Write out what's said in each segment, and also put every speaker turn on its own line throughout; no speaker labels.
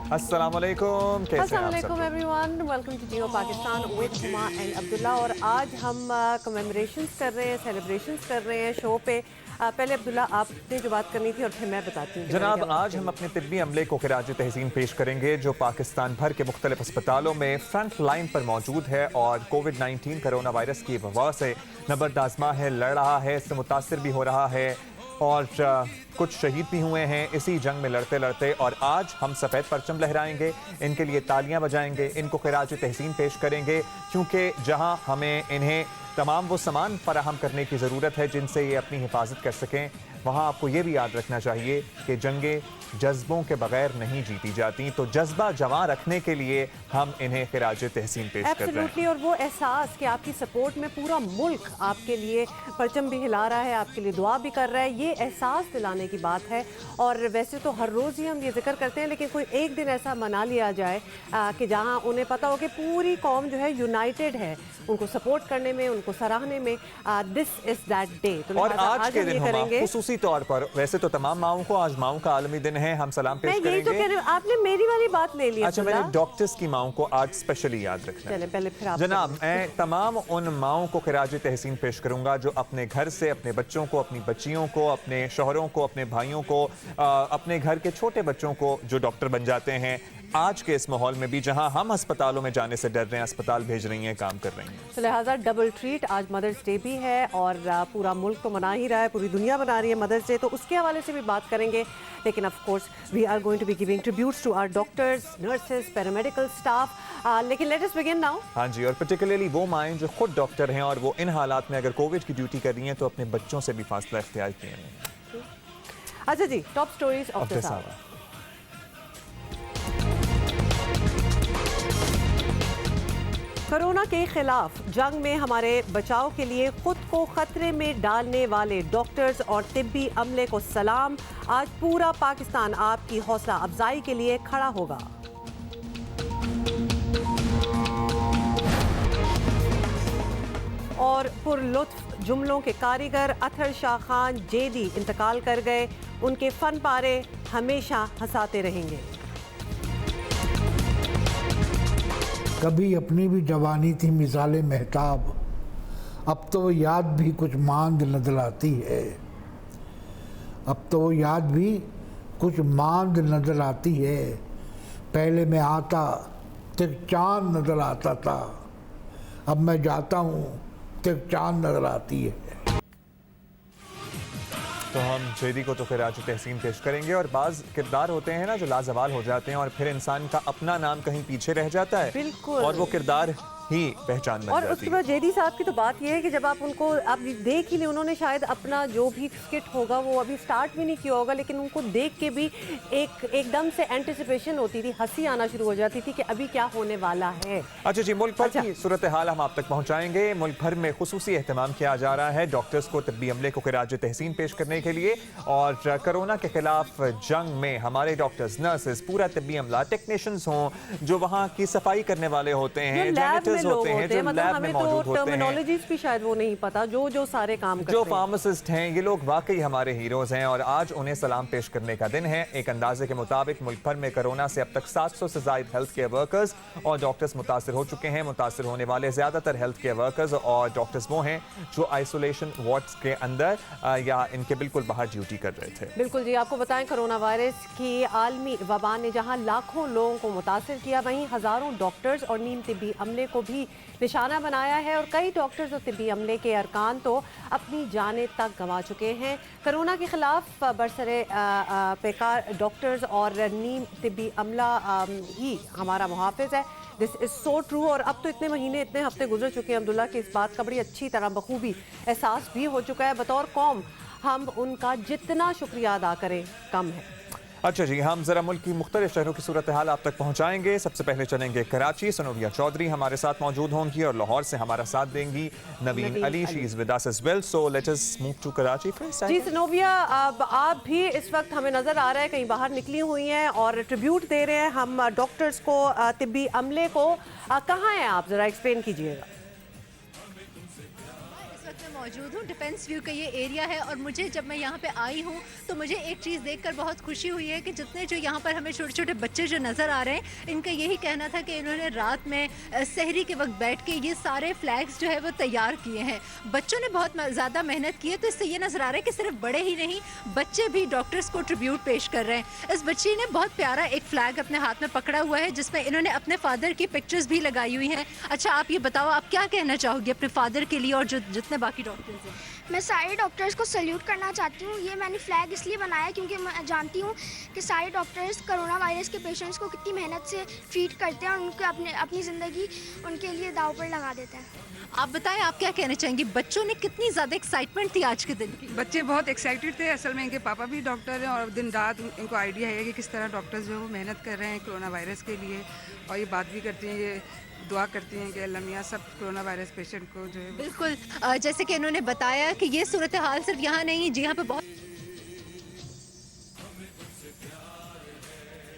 अस्सलाम वालेकुम, कैसे हैं आप सब?
Everyone, welcome to Geo Pakistan with Huma and Abdullah. और आज हम कमेमोरेशंस कर रहे हैं, सेलिब्रेशंस कर रहे हैं शो पे। पहले अब्दुल्ला आपने जो बात करनी थी और फिर मैं बताती हूँ।
जनाब, आज हम अपने तिब्बी अमले को खिराज तहसीन पेश करेंगे जो पाकिस्तान भर के मुख्तलिफ अस्पतालों में फ्रंट लाइन पर मौजूद है और कोविड-19 कोरोना वायरस की वबा से नबर्द आज़मा है, लड़ रहा है, इससे मुतासिर भी हो रहा है और कुछ शहीद भी हुए हैं इसी जंग में लड़ते लड़ते। और आज हम सफ़ेद परचम लहराएंगे, इनके लिए तालियां बजाएंगे, इनको खिराज तहसीन पेश करेंगे, क्योंकि जहां हमें इन्हें तमाम वो सामान फराहम करने की ज़रूरत है जिनसे ये अपनी हिफाजत कर सकें, वहाँ आपको ये भी याद रखना चाहिए कि जंगें जज्बों के बगैर नहीं जीती जाती। तो जज्बा जवां रखने के लिए हम इन्हें खिराज तहसीन पेश कर रहे हैं।
और वो एहसास कि आपकी सपोर्ट में पूरा मुल्क आपके लिए परचम भी हिला रहा है, आपके लिए दुआ भी कर रहा है, ये एहसास दिलाने की बात है। और वैसे तो हर रोज़ ही हम ये जिक्र करते हैं, लेकिन कोई एक दिन ऐसा मना लिया जाए कि जहाँ उन्हें पता हो कि पूरी कौम जो है यूनाइटेड है उनको सपोर्ट करने में, उनको सराहने में। This is that day.
तो और आज के दिन करेंगे खुसूसी तौर पर, वैसे तो तमाम माओं को आज माओं का आलमी दिन है, हम सलाम पेश करेंगे।
तो कह रहे, आपने मेरी वाली बात ले ली।
अच्छा, मैंने डॉक्टर्स की माओं को आज स्पेशली याद रखना है।
पहले फिर आप
जनाब, मैं तमाम उन माओं को खिराज तहसीन पेश करूंगा जो अपने घर से अपने बच्चों को, अपनी बच्चियों को, अपने शौहरों को, अपने भाइयों को, अपने घर के छोटे बच्चों को जो डॉक्टर बन जाते हैं, आज के इस माहौल में भी जहां हम अस्पतालों में जाने से डर रहे हैं, अस्पताल भेज रही हैं, काम कर रही हैं।
तो लिहाजा डबल ट्रीट, आज मदर्स डे भी है और पूरा मुल्क तो मना ही रहा है, पूरी दुनिया मना रही है मदर्स डे, तो उसके हवाले से भी बात करेंगे। लेकिन of course we are going to be giving tributes to our doctors, nurses, paramedical staff. लेकिन लेट अस बिगिन नाउ।
हाँ जी, और पर्टिकुलरली वो माएँ जो खुद डॉक्टर हैं और वो इन हालात में अगर कोविड की ड्यूटी कर रही हैं तो अपने बच्चों से भी फासला इख्तियार किए हैं।
अच्छा जी, top stories of this hour. Corona के खिलाफ जंग में हमारे बचाव के लिए खुद को खतरे में डालने वाले डॉक्टर्स और तिब्बी अमले को सलाम। आज पूरा पाकिस्तान आपकी हौसला अफजाई के लिए खड़ा होगा। और पुरलुत्फ जुमलों के कारीगर अतहर शाह खान जेदी इंतकाल कर गए, उनके फन पारे हमेशा हंसाते रहेंगे।
कभी अपनी भी जवानी थी मिसाले महताब, अब तो याद भी कुछ मांद नजर आती है। अब तो याद भी कुछ मांद नजर आती है। पहले मैं आता तेरे चांद नजर आता था, अब मैं जाता हूँ तेरे चांद नजर आती है।
तो हम जेदी को तो खिराज तहसीन पेश करेंगे। और बाज़ किरदार होते हैं ना जो लाजवाल हो जाते हैं और फिर इंसान का अपना नाम कहीं पीछे रह जाता है।
बिल्कुल।
और वो किरदार ही पहचान बन
और
जाती
उसके बाद जेदी साहब की तो बात यह है कि जब आप उनको आप देख ही नहीं, उन्होंने शायद अपना जो भी स्किट होगा वो अभी स्टार्ट भी नहीं किया होगा, लेकिन उनको देख के भी एकदम से एंटिसिपेशन होती थी, हंसी आना शुरू हो जाती थी कि अभी क्या होने वाला है।
अच्छा जी, मुल्क भर की सूरत हाल हम आप तक पहुंचाएंगे। मुल्क भर में खुसूसी एहतमाम किया जा रहा है डॉक्टर्स को, तिब्बी अमले को खिराज तहसीन पेश करने के लिए। और कोरोना के खिलाफ जंग में हमारे डॉक्टर्स, नर्सेज, पूरा तिब्बी अमला, टेक्नीशियंस हों जो वहाँ की सफाई करने वाले होते हैं, जैनिटर्स होते हैं, जो लैब में मौजूद होते हैं,
टर्मिनोलॉजीज भी शायद वो नहीं पता, जो सारे काम करते
जो
हैं,
फार्मासिस्ट हैं, ये लोग वाकई हमारे हीरोज हैं और आज उन्हें सलाम पेश करने का दिन है। एक अंदाजे के मुताबिक मुल्क भर में कोरोना से अब तक 700 से ज्यादा हेल्थ केयर वर्कर्स और डॉक्टर्स मुतासिर हो चुके हैं। मुतासिर होने वाले ज्यादातर हेल्थ केयर वर्कर्स और डॉक्टर्स वो हैं जो आइसोलेशन वार्ड्स के अंदर या इनके बिल्कुल बाहर ड्यूटी कर रहे थे।
बिल्कुल जी, आपको बताएं कोरोना वायरस की आलमी वबा ने जहां लाखों लोगों को मुतासिर किया, वहीं हजारों डॉक्टर्स और नीम तिब्बी अमले को भी निशाना बनाया है। और कई डॉक्टर्स और तिब्बी अमले के अरकान तो अपनी जानें तक गंवा चुके हैं। कोरोना के खिलाफ बरसरे पेकार डॉक्टर्स और नीम तिब्बी अमला ही हमारा मुहाफिज है। This is so true. और अब तो इतने महीने, इतने हफ्ते गुजर चुके हैं अब्दुल्ला कि इस बात का बड़ी अच्छी तरह बखूबी एहसास भी हो चुका है। बतौर कौम हम उनका जितना शुक्रिया अदा करें कम है।
अच्छा जी, हम जरा मुल्क की मुख्तलिफ शहरों की सूरत हाल आप तक पहुंचाएंगे। सबसे पहले चलेंगे कराची, सनोविया चौधरी हमारे साथ मौजूद होंगी और लाहौर से हमारा साथ देंगी Naveen Ali. She is with us as well, so let us move to Karachi first.
जी सनोविया, अब आप भी इस वक्त हमें नजर आ रहा है कहीं बाहर निकली हुई हैं और ट्रिब्यूट दे रहे हैं हम डॉक्टर्स को, तिब्बी अमले को। कहाँ हैं आप, जरा एक्सप्लेन कीजिएगा।
موجود ہوں. ڈیفینس ویو کا یہ ایریا ہے اور مجھے جب میں یہاں پہ آئی ہوں تو مجھے ایک چیز دیکھ کر بہت خوشی ہوئی ہے کہ جتنے جو یہاں پر ہمیں چھوٹے چھوٹے بچے جو نظر آ رہے ہیں ان کا یہی کہنا تھا کہ انہوں نے رات میں سحری کے وقت بیٹھ کے یہ سارے فلیگز جو ہے وہ تیار کیے ہیں. بچوں نے بہت زیادہ محنت کی ہے تو اس سے یہ نظر آ رہا ہے کہ صرف بڑے ہی نہیں بچے بھی ڈاکٹرز کو ٹریبیوٹ پیش کر رہے ہیں. اس بچی نے بہت پیارا ایک فلیگ اپنے ہاتھ میں پکڑا ہوا ہے جس میں انہوں نے اپنے فادر کی پکچرز بھی لگائی ہوئی ہیں. اچھا آپ یہ بتاؤ آپ کیا کہنا چاہو گے اپنے فادر کے لیے اور جو جتنے باقی ڈاکٹرز ہیں؟
میں سارے ڈاکٹرز کو سلیوٹ کرنا چاہتی ہوں. یہ میں نے فلیگ اس لیے بنایا کیونکہ میں جانتی ہوں کہ سارے ڈاکٹرز کرونا وائرس کے پیشنٹس کو کتنی محنت سے ٹریٹ کرتے ہیں اور ان کو اپنی زندگی ان کے لیے داؤ پر لگا دیتے ہیں.
آپ بتائیں آپ کیا کہنا چاہیں گے؟ بچوں نے کتنی زیادہ ایکسائٹمنٹ تھی آج کے دن کی؟
بچے بہت ایکسائٹیڈ تھے. اصل میں ان کے پاپا بھی ڈاکٹر ہیں اور دن رات ان کو آئیڈیا ہے کہ کس طرح ڈاکٹرز جو ہے وہ محنت کر رہے ہیں کرونا وائرس کے لیے. اور یہ بات بھی کرتی ہیں, یہ دعا کرتی ہیں کہ اللہ میاں سب کرونا وائرس پیشنٹ کو جو ہے
بالکل جیسے کہ انہوں نے بتایا کہ یہ صورتحال صرف یہاں نہیں جی یہاں پہ بہت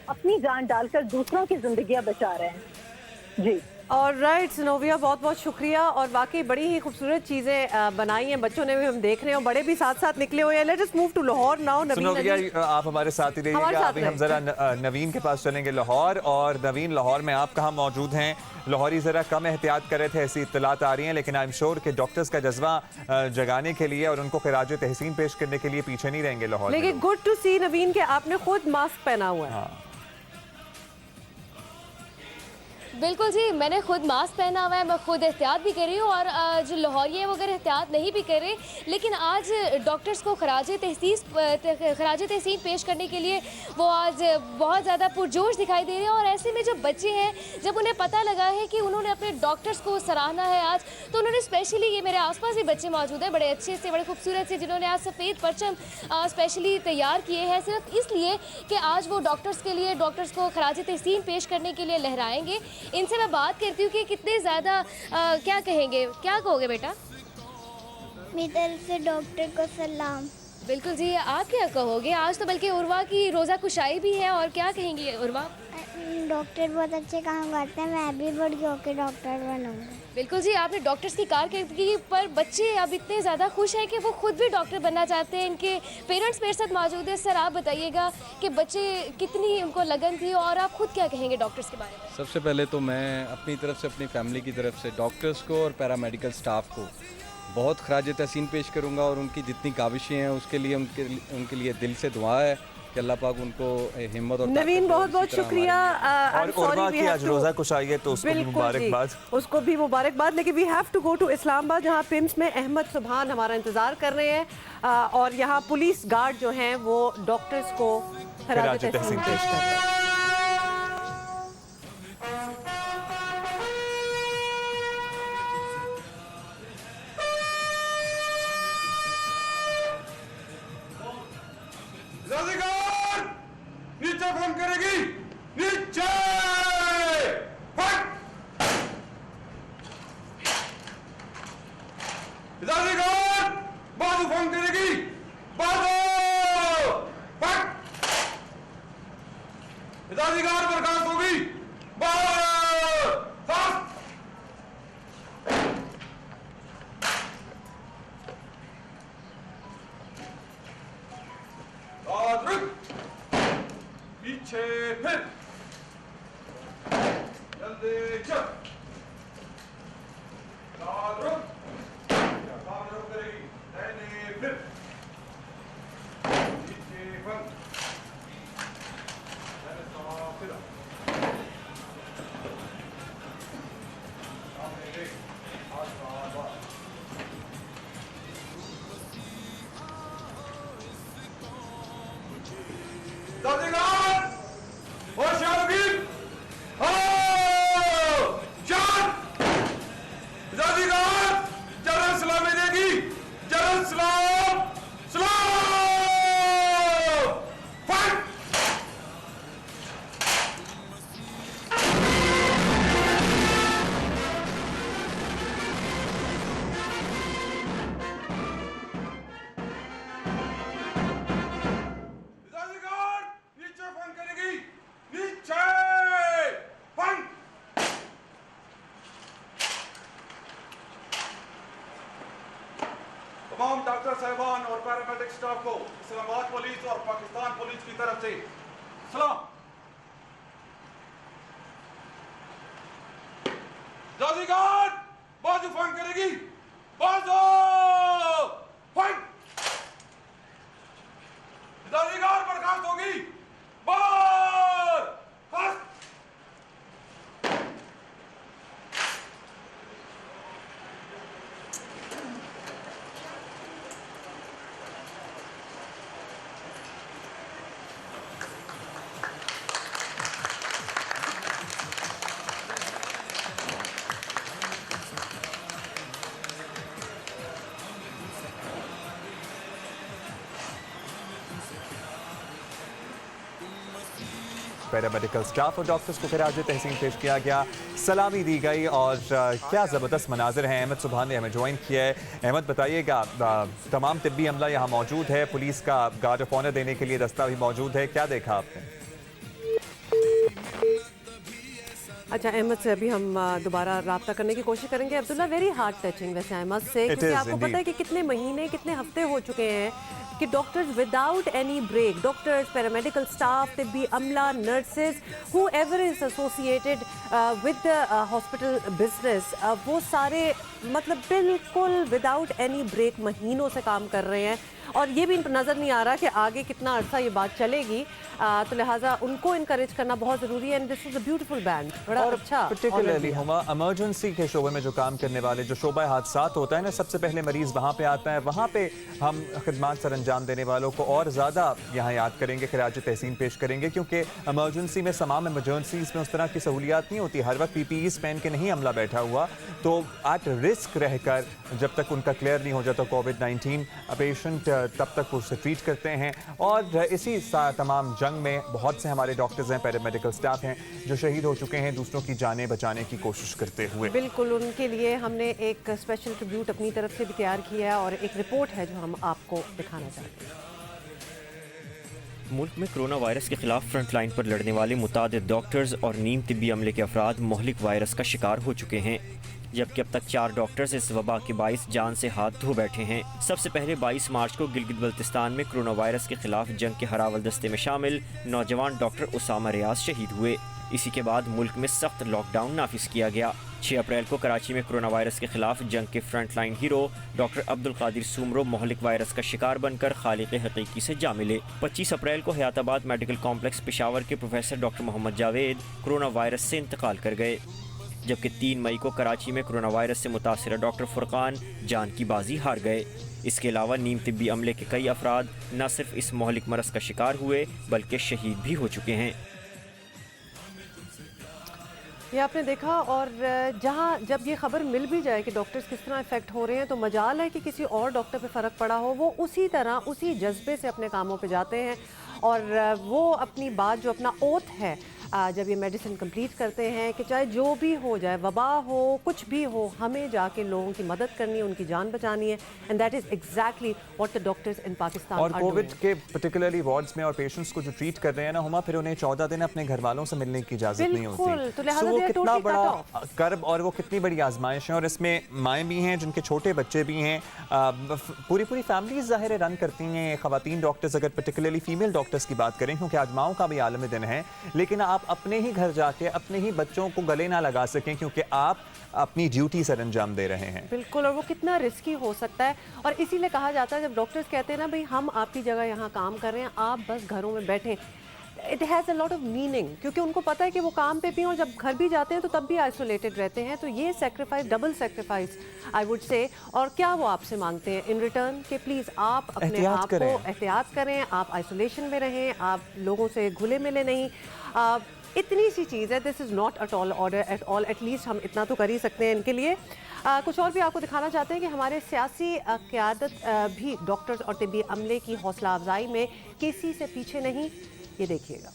اپنی جان ڈال کر دوسروں کی زندگیاں بچا رہے ہیں. جی
اور رائٹ سنوویا بہت بہت شکریہ اور واقعی بڑی ہی خوبصورت چیزیں بنائی ہیں بچوں نے بھی, ہم دیکھ رہے ہیں اور بڑے بھی ساتھ ساتھ نکلے ہوئے ہیں. Let us move to Lahore now.
Sanobia آپ ہمارے ساتھ ہی رہیے گا. ابھی ہم ذرا نوین کے پاس چلیں گے لاہور. اور نوین لاہور میں آپ کہاں موجود ہیں؟ لاہوری ذرا کم احتیاط کر رہے تھے ایسی اطلاعات آ رہی ہیں لیکن آئی ایم شیور کہ ڈاکٹرز کا جذبہ جگانے کے لیے اور ان کو خراج تحسین پیش کرنے کے لیے پیچھے نہیں رہیں گے لاہور.
لیکن گڈ ٹو سی نوین کہ آپ نے خود ماسک پہنا ہوا ہے.
بالکل جی میں نے خود ماسک پہنا ہوا ہے, میں خود احتیاط بھی کر رہی ہوں. اور جو لاہوری ہیں وہ اگر احتیاط نہیں بھی کرے لیکن آج ڈاکٹرز کو خراج تحسین پیش کرنے کے لیے وہ آج بہت زیادہ پرجوش دکھائی دے رہے ہیں. اور ایسے میں جو بچے ہیں جب انہیں پتہ لگا ہے کہ انہوں نے اپنے ڈاکٹرز کو سراہنا ہے آج تو انہوں نے اسپیشلی, یہ میرے آس پاس بھی بچے موجود ہیں بڑے اچھے سے بڑے خوبصورت سے جنہوں نے آج سفید پرچم اسپیشلی تیار کیے ہیں صرف اس لیے کہ آج وہ ڈاکٹرز کے لیے ڈاکٹرز کو خراج تحسین پیش کرنے کے لیے لہرائیں گے. ان سے میں بات کرتی ہوں کہ کتنے زیادہ کیا کہیں گے, کیا کہو گے بیٹا؟
میری طرف سے ڈاکٹر کو سلام.
بالکل جی آپ کیا کہو گے؟ آج تو بلکہ عروہ کی روزہ کشائی بھی ہے اور کیا کہیں گے عروہ؟
ڈاکٹر بہت اچھے کام کرتے ہیں, میں بھی بڑھ ہو کے ڈاکٹر بنوں گا.
بالکل جی آپ نے ڈاکٹرز کی کارکردگی پر بچے اب اتنے زیادہ خوش ہیں کہ وہ خود بھی ڈاکٹر بننا چاہتے ہیں. ان کے پیرنٹس میرے ساتھ موجود ہیں. سر آپ بتائیے گا کہ بچے کتنی ان کو لگن تھی اور آپ خود کیا کہیں گے ڈاکٹرز کے بارے میں؟
سب سے پہلے تو میں اپنی طرف سے اپنی فیملی کی طرف سے ڈاکٹرز کو اور پیرامیڈیکل سٹاف کو بہت خراج تحسین پیش کروں گا اور ان کی جتنی کاوشیں ہیں اس کے لیے ان کے لیے دل سے دعا ہے کہ اللہ پاک ان کو ہمت اور
نوین بہت بہت شکریہ.
اور عروہ کی آج روزہ کشائی ہے تو اس کو بھی مبارکباد.
اس کو بھی مبارکباد. لیکن we have to go to Islamabad جہاں پمس میں احمد سبحان ہمارا انتظار کر رہے ہیں اور یہاں پولیس گارڈ جو ہیں وہ ڈاکٹرز کو خراج تحسین پیش کر رہے ہیں.
نیچے فون کرے گی, نیچے بازو فون کرے گی, بازو ادادیگار برخاست ہوگی, پیچھے پھر جلدی چل, سامنے رک کرے گی, دہنے پھر پیچھے پھر پھر سامنے دیکھ دادیگار ہوشیار بھی دادیگار मेडिकल स्टाफ को इस्लामाबाद पुलिस और पाकिस्तान पुलिस की तरफ से सलाम। जाजीगार बाजू फाइन करेगी, बाजू फाइन। जाजीगार बर्खास्त होगी, बर्खास्त।
पैरामेडिकल स्टाफ और डॉक्टर्स को खिराज तहसीन पेश किया गया, सलामी दी गई और क्या ज़बरदस्त मनाजिर हैं। अहमद सुबहान ने हमें ज्वाइन किया है। अहमद बताइएगा, तमाम तिब्बी अमला यहाँ मौजूद है, पुलिस का गार्ड ऑफ ऑनर देने के लिए दस्ता भी मौजूद है, क्या देखा आपने?
अच्छा अहमद से अभी हम दोबारा रब्ता करने की कोशिश करेंगे। अब्दुल्ला, वेरी हार्ट टचिंग वैसे अहमद से, क्योंकि आपको पता है कि कितने महीने कितने हफ्ते हो चुके हैं कि doctors without any break, doctors, paramedical staff, तिब्बी अमला, nurses, whoever is associated with the hospital business, वो सारे मतलब बिल्कुल विदाउट एनी ब्रेक महीनों से काम कर रहे हैं और ये भी नज़र नहीं आ रहा कि आगे कितना अरसा ये बात चलेगी। तो लिहाजा उनको इनकरेज करना बहुत ज़रूरी है। And this is a beautiful band, बड़ा अच्छा।
पर्टिकुलरली हुमा इमरजेंसी के शोबे में जो काम करने वाले, जो शोबा हादसात होता है ना, सबसे पहले मरीज़ वहाँ पे आता है, वहाँ पे हम खिदमत सर अंजाम देने वालों को और ज़्यादा यहाँ याद करेंगे, खिराज तहसीन पेश करेंगे, क्योंकि इमरजेंसी में तमाम इमरजेंसीज़ में उस तरह की सहूलियात नहीं होती। हर वक्त PPEs पहन के नहीं अमला बैठा हुआ, तो एट रिस्क रहकर जब तक उनका क्लियर नहीं हो जाता कोविड-19 पेशेंट, तब तक उसे ट्रीट करते हैं। और इसी तमाम जंग में बहुत से हमारे डॉक्टर्स हैं, पैरामेडिकल स्टाफ हैं जो शहीद हो चुके हैं दूसरों की जानें बचाने की कोशिश करते हुए।
बिल्कुल, उनके लिए हमने एक स्पेशल ट्रिब्यूट अपनी तरफ से भी तैयार किया है और एक रिपोर्ट है जो हम आपको दिखाना चाहते हैं।
मुल्क में कोरोना वायरस के खिलाफ फ्रंट लाइन पर लड़ने वाले मुतादिद डॉक्टर्स और नीम तिब्बी अमले के अफराद मोहलिक वायरस का शिकार हो चुके हैं, जबकि अब तक 4 डॉक्टर्स इस वबा के बाइस जान से हाथ धो बैठे हैं। सबसे पहले 22 मार्च को गिलगित बल्तिस्तान में कोरोना वायरस के खिलाफ जंग के हरावल दस्ते में शामिल नौजवान डॉक्टर उसामा रियाज शहीद हुए। इसी के बाद मुल्क में सख्त लॉकडाउन नाफिज किया गया। 6 अप्रैल को कराची में कोरोना वायरस के खिलाफ जंग के front line hero doctor Abdul Qadir Soomro मोहलिक वायरस का शिकार बनकर खालिक हकीकी से जा मिले। 25 अप्रैल को हयाताबाद मेडिकल कॉम्प्लेक्स पेशावर के professor doctor Mohammad Javed corona virus से इंतकाल कर गए, जबकि 3 मई को कराची में कोरोना वायरस से मुतासिर डॉक्टर फुरकान जान की बाजी हार गए। इसके अलावा नीम तिब्बी अमले के कई अफराद न सिर्फ इस मोहलिक मरज का शिकार हुए बल्कि शहीद भी हो चुके हैं।
ये आपने देखा, और जब ये खबर मिल भी जाए कि डॉक्टर्स किस तरह इफेक्ट हो रहे हैं, तो मजाल है कि किसी और डॉक्टर पे फ़र्क पड़ा हो, वो उसी तरह उसी जज्बे से अपने कामों पे जाते हैं और वो अपनी बात जो अपना ओथ है जब ये मेडिसिन कंप्लीट करते हैं कि चाहे जो भी हो जाए, वबा हो, कुछ भी हो, हमें जाके लोगों की मदद करनी है, उनकी जान बचानी है। And that is exactly what the doctors इन पाकिस्तान
और कोविड के पर्टिकुलरली वार्ड्स में और पेशेंट्स को जो ट्रीट कर रहे हैं ना हुमा, फिर उन्हें 14 दिन अपने घर वालों से मिलने की इजाज़त नहीं होती।
तो
वो कितना बड़ा कर्ब और वो कितनी बड़ी आजमाइश है, और इसमें माएँ भी हैं जिनके छोटे बच्चे भी हैं, पूरी फैमिलीज ज़ाहिर रन करती हैं ख़वातीन डॉक्टर्स, अगर पर्टिकुलरली फीमेल डॉक्टर्स की बात करें, क्योंकि आज माओं का भी आलम दिन है। लेकिन आप अपने ही घर जाके अपने ही बच्चों को गले ना लगा सकें क्योंकि आप अपनी ड्यूटी सर अंजाम दे रहे हैं।
बिल्कुल, और वो कितना रिस्की हो सकता है। और इसीलिए कहा जाता है, जब डॉक्टर्स कहते हैं ना भाई हम आपकी जगह यहाँ काम कर रहे हैं, आप बस घरों में बैठें, it has a lot of meaning, क्योंकि उनको पता है कि वो काम पे भी और जब घर भी जाते हैं तो तब भी आइसोलेटेड रहते हैं। तो ये sacrifice, double sacrifice I would say. और क्या वो आपसे मांगते हैं इन रिटर्न कि प्लीज़ आप अपने आप को एहतियात करें, आप आइसोलेशन में रहें, आप लोगों से घुले मिले नहीं। इतनी सी चीज़ है, this is not at all order at all, at least हम इतना तो कर ही सकते हैं इनके लिए। कुछ और भी आपको दिखाना चाहते हैं कि हमारे सियासी क़यादत भी डॉक्टर्स और तिब्बी अमले की हौसला अफजाई में किसी से पीछे नहीं। ये देखिएगा,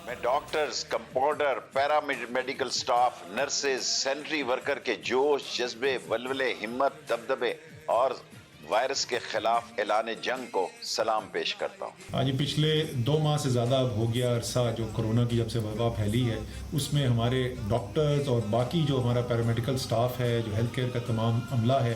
मैं doctors, compounder, para medical staff, nurses, sanitary worker के जोश, जज्बे, वलवले, हिम्मत, दबदबे और وائرس کے خلاف اعلان جنگ کو سلام پیش کرتا ہوں۔
آج پچھلے 2 ماہ سے زیادہ اب ہو گیا عرصہ جو کرونا کی جب سے وبا پھیلی ہے، اس میں ہمارے ڈاکٹرز اور باقی جو ہمارا پیرامیڈیکل سٹاف ہے، جو ہیلتھ کیئر کا تمام عملہ ہے،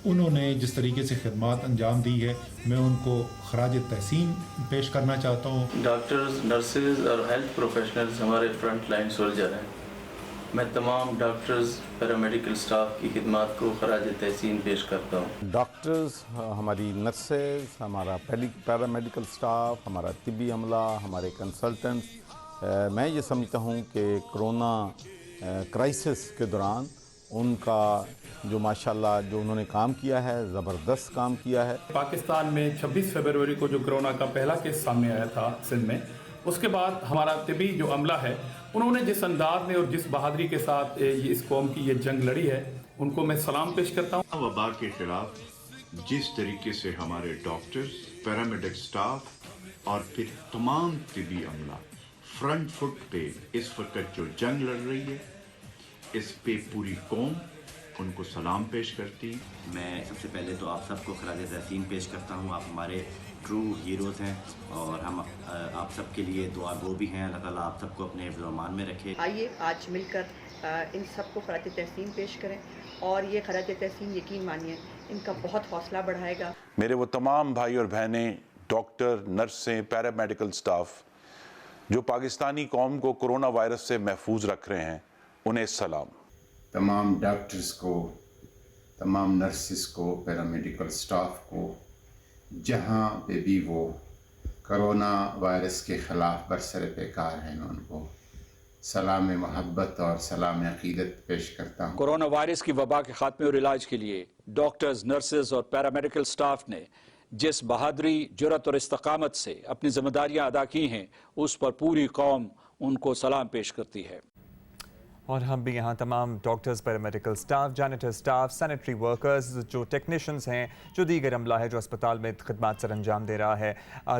انہوں نے جس طریقے سے خدمات انجام دی ہے، میں ان کو خراج تحسین پیش کرنا چاہتا ہوں۔
ڈاکٹرز، نرسز اور ہیلتھ پروفیشنلز ہمارے فرنٹ لائن سولجر ہیں۔ میں تمام ڈاکٹرز، پیرامیڈیکل سٹاف کی خدمات کو خراج تحسین پیش کرتا ہوں۔
ڈاکٹرز، ہماری نرسز، ہمارا پیرامیڈیکل سٹاف، ہمارا طبی عملہ، ہمارے کنسلٹنٹس، میں یہ سمجھتا ہوں کہ کرونا کرائسس کے دوران ان کا جو ماشاءاللہ جو انہوں نے کام کیا ہے، زبردست کام کیا ہے۔
پاکستان میں 26 فروری کو جو کرونا کا پہلا کیس سامنے آیا تھا سندھ میں، اس کے بعد ہمارا طبی جو عملہ ہے، انہوں نے جس انداز میں اور جس بہادری کے ساتھ اس قوم کی یہ جنگ لڑی ہے، ان کو میں سلام پیش کرتا ہوں۔
وبا کے خلاف جس طریقے سے ہمارے ڈاکٹرز، پیرامیڈیکل سٹاف اور پھر تمام طبی عملہ فرنٹ فٹ پہ اس وقت جو جنگ لڑ رہی ہے، اس پہ پوری قوم ان کو سلام پیش کرتی۔
میں سب سے پہلے تو آپ سب کو خراج تحسین پیش کرتا ہوں۔ آپ ہمارے ٹرو ہیروز ہیں اور ہم آپ سب کے لیے دعا گو بھی ہیں۔ اللہ تعالیٰ آپ سب کو اپنے حفظ و امان میں رکھے۔
آئیے آج مل کر ان سب کو خراج تحسین پیش کریں، اور یہ خراج تحسین یقین مانیے ان کا بہت حوصلہ بڑھائے گا۔
میرے وہ تمام بھائی اور بہنیں، ڈاکٹر، نرسیں، پیرامیڈیکل سٹاف جو پاکستانی قوم کو کرونا وائرس سے محفوظ رکھ رہے ہیں، انہیں سلام۔
تمام ڈاکٹرز کو، تمام نرسز کو، پیرامیڈیکل سٹاف کو، جہاں پہ بھی وہ کرونا وائرس کے خلاف برسر پیکار ہیں، ان کو سلام محبت اور سلام عقیدت پیش کرتا ہوں۔
کورونا وائرس کی وبا کے خاتمے اور علاج کے لیے ڈاکٹرز، نرسز اور پیرامیڈیکل سٹاف نے جس بہادری، جرأت اور استقامت سے اپنی ذمہ داریاں ادا کی ہیں، اس پر پوری قوم ان کو سلام پیش کرتی ہے۔
اور ہم بھی یہاں تمام doctors, paramedical staff, janitor staff, sanitary workers, جو ٹیکنیشنز ہیں، جو دیگر عملہ ہے جو اسپتال میں خدمات سر انجام دے رہا ہے،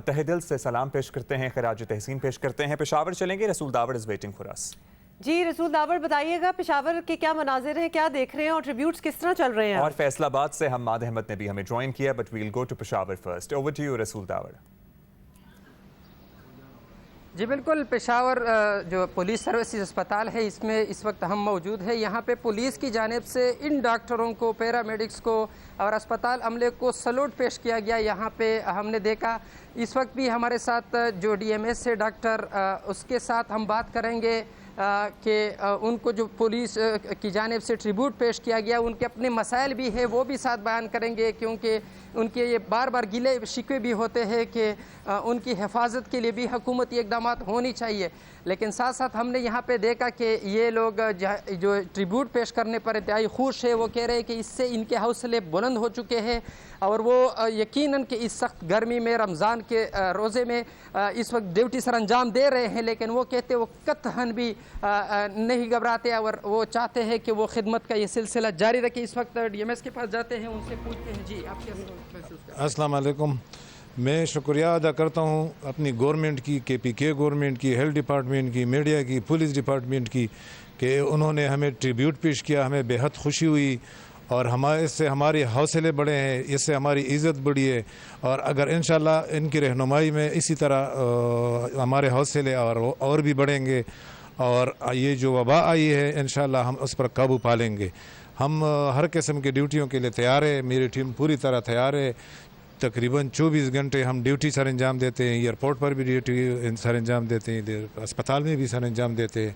تہہ دل سے سلام پیش کرتے ہیں، خراج تحسین پیش کرتے ہیں۔ پشاور چلیں گے، رسول داوڑ از ویٹنگ فار اس۔
جی رسول داوڑ، بتائیے گا پشاور کے کیا مناظر ہیں، کیا دیکھ رہے ہیں، اور ٹریبیوٹس کس طرح چل رہے ہیں؟
اور فیصل آباد سے حماد احمد نے بھی ہمیں جوائن کیا، but we'll go to Peshawar first. Over to you Rasool Dawar.
جی بالکل، پشاور جو پولیس سروسز اسپتال ہے، اس میں اس وقت ہم موجود ہیں۔ یہاں پہ پولیس کی جانب سے ان ڈاکٹروں کو، پیرامیڈکس کو اور اسپتال عملے کو سلوٹ پیش کیا گیا۔ یہاں پہ ہم نے دیکھا، اس وقت بھی ہمارے ساتھ جو ڈی ایم ایس سے ڈاکٹر، اس کے ساتھ ہم بات کریں گے کہ ان کو جو پولیس کی جانب سے ٹریبیوٹ پیش کیا گیا، ان کے اپنے مسائل بھی ہیں، وہ بھی ساتھ بیان کریں گے، کیونکہ ان کے یہ بار بار گلے شکوے بھی ہوتے ہیں کہ ان کی حفاظت کے لیے بھی حکومتی اقدامات ہونی چاہیے۔ لیکن ساتھ ساتھ ہم نے یہاں پہ دیکھا کہ یہ لوگ جو ٹریبیوٹ پیش کرنے پر انتہائی خوش ہے۔ وہ کہہ رہے ہیں کہ اس سے ان کے حوصلے بلند ہو چکے ہیں، اور وہ یقیناً کہ اس سخت گرمی میں، رمضان کے روزے میں اس وقت ڈیوٹی سر انجام دے رہے ہیں، لیکن وہ کہتے وہ قطعاً بھی نہیں گھبراتے، اور وہ چاہتے ہیں کہ وہ خدمت کا یہ سلسلہ جاری رکھے۔ اس وقت ڈی ایم ایس کے پاس جاتے ہیں، ان سے پوچھتے ہیں، جی آپ کیا محسوس کرتے ہیں؟
السلام علیکم۔ میں شکریہ ادا کرتا ہوں اپنی گورنمنٹ کی، KPK گورنمنٹ کی، ہیلتھ ڈپارٹمنٹ کی، میڈیا کی، پولیس ڈپارٹمنٹ کی، کہ انہوں نے ہمیں ٹریبیوٹ پیش کیا۔ ہمیں بے حد خوشی ہوئی، اور اس سے ہمارے حوصلے بڑھے ہیں، اس سے ہماری عزت بڑھی ہے، اور اگر انشاءاللہ ان کی رہنمائی میں اسی طرح ہمارے حوصلے اور بھی بڑھیں گے، اور یہ جو وبا آئی ہے انشاءاللہ ہم اس پر قابو پا لیں گے۔ ہم ہر قسم کی ڈیوٹیوں کے لیے تیار ہے، میری ٹیم پوری طرح تیار ہے۔ تقریباً 24 گھنٹے ہم ڈیوٹی سر انجام دیتے ہیں، ایئرپورٹ پر بھی ڈیوٹی سر انجام دیتے ہیں، اسپتال میں بھی سر انجام دیتے ہیں۔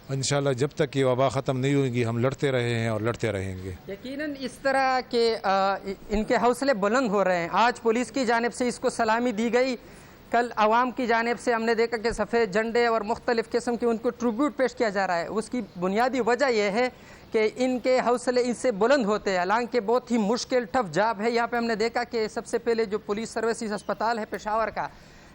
انشاءاللہ جب تک یہ وبا ختم نہیں ہوگی ہم لڑتے رہے ہیں اور لڑتے رہیں گے۔
یقیناً اس طرح کہ ان کے حوصلے بلند ہو رہے ہیں۔ آج پولیس کی جانب سے اس کو سلامی دی گئی، کل عوام کی جانب سے ہم نے دیکھا کہ سفید جھنڈے اور مختلف قسم کے ان کو ٹریبیوٹ پیش کیا جا رہا ہے۔ اس کی بنیادی وجہ یہ ہے کہ ان کے حوصلے ان سے بلند ہوتے ہیں، حالانکہ بہت ہی مشکل ٹف جاب ہے۔ یہاں پہ ہم نے دیکھا کہ سب سے پہلے جو پولیس سروسز اسپتال ہے پشاور کا،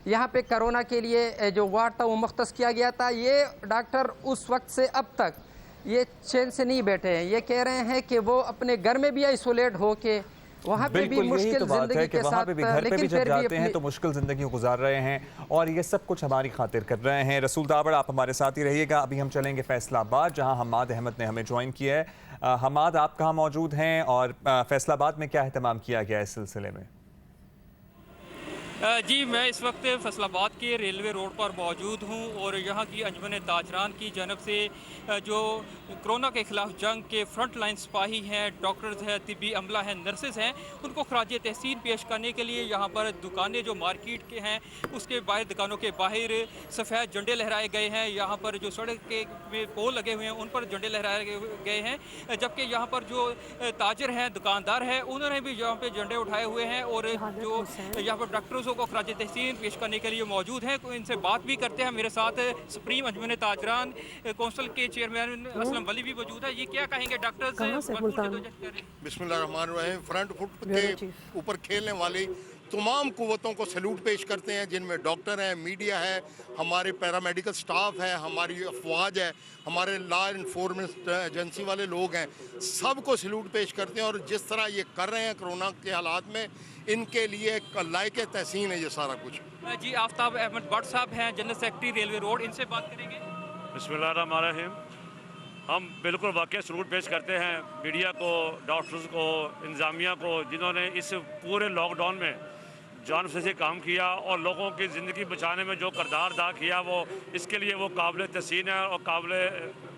یہاں پہ کرونا کے لیے جو وارڈ تھا وہ مختص کیا گیا تھا۔ یہ ڈاکٹر اس وقت سے اب تک یہ چین سے نہیں بیٹھے ہیں، یہ کہہ رہے ہیں کہ وہ اپنے گھر میں بھی آئسولیٹ ہو کے वहाँ पे भी
बिल्कुल यही
मुश्किल
तो बात है
जिंदगी
कि
के
वहाँ
साथ
पे भी घर पे भी
लेकिन
जब
फिर भी
जाते हैं
अपनी
तो मुश्किल ज़िंदगी गुजार रहे हैं और ये सब कुछ हमारी खातिर कर रहे हैं। रसूल दावड़, आप हमारे साथ ही रहिएगा। अभी हम चलेंगे फैसलाबाद, जहाँ हमाद अहमद ने हमें ज्वाइन किया है। हमाद, आप कहाँ मौजूद हैं और फैसलाबाद में क्या एहतमाम किया गया इस सिलसिले में?
जी, मैं इस वक्त फैसलाबाद के रेलवे रोड पर मौजूद हूँ और यहाँ की अंजुमन ताजरान की जानब से जो कोरोना के ख़िलाफ़ जंग के फ्रंट लाइन सिपाही हैं, डॉक्टर्स हैं, तिब्बी अमला हैं, नर्सेज हैं, उनको खराज तहसीन पेश करने के लिए यहाँ पर दुकानें जो मार्केट के हैं उसके बाहर, दुकानों के बाहर सफ़ेद झंडे लहराए गए हैं। यहाँ पर जो सड़क के में पोल लगे हुए हैं उन पर झंडे लहराए गए हैं, जबकि यहाँ पर जो ताजर हैं, दुकानदार हैं, उन्होंने भी यहाँ पर झंडे उठाए हुए हैं और जो यहाँ पर डॉक्टर्स को खराज तहसीन पेश करने के लिए मौजूद हैं। इनसे बात भी करते हैं। मेरे साथ सुप्रीम अंजुमन ताजरान कौंसिल के चेयरमैन असलम वली भी मौजूद है। ये क्या कहेंगे डॉक्टर्स?
बिस्मिल्लाहिर्रहमानिर्रहीम। फ्रंट फुट के ऊपर खेलने वाली तमाम कुव्वतों को सैल्यूट पेश करते हैं, जिनमें डॉक्टर हैं, मीडिया है, हमारे पैरामेडिकल स्टाफ है, हमारी अफवाज है, हमारे लॉ इन्फोर्समेंट एजेंसी वाले लोग हैं, सबको सैल्यूट पेश करते हैं। और जिस तरह ये कर रहे हैं कोरोना के हालात में, इनके लिए लायक तहसीन है ये सारा कुछ।
जी, आफ्ताब अहमद भट्ट साहब हैं, जनरल सेक्रेटरी रेलवे रोड, इनसे बात करेंगे।
बिस्मिल्लाहिर्रहमानिर्रहीम। हम बिल्कुल वाकई सलूट पेश करते हैं मीडिया को, डॉक्टर्स को, इंतज़ामिया को, जिन्होंने इस पूरे लॉकडाउन में जान से काम किया और लोगों की ज़िंदगी बचाने में जो किरदार अदा किया, वो इसके लिए वो काबिल तहसीन है और काबिल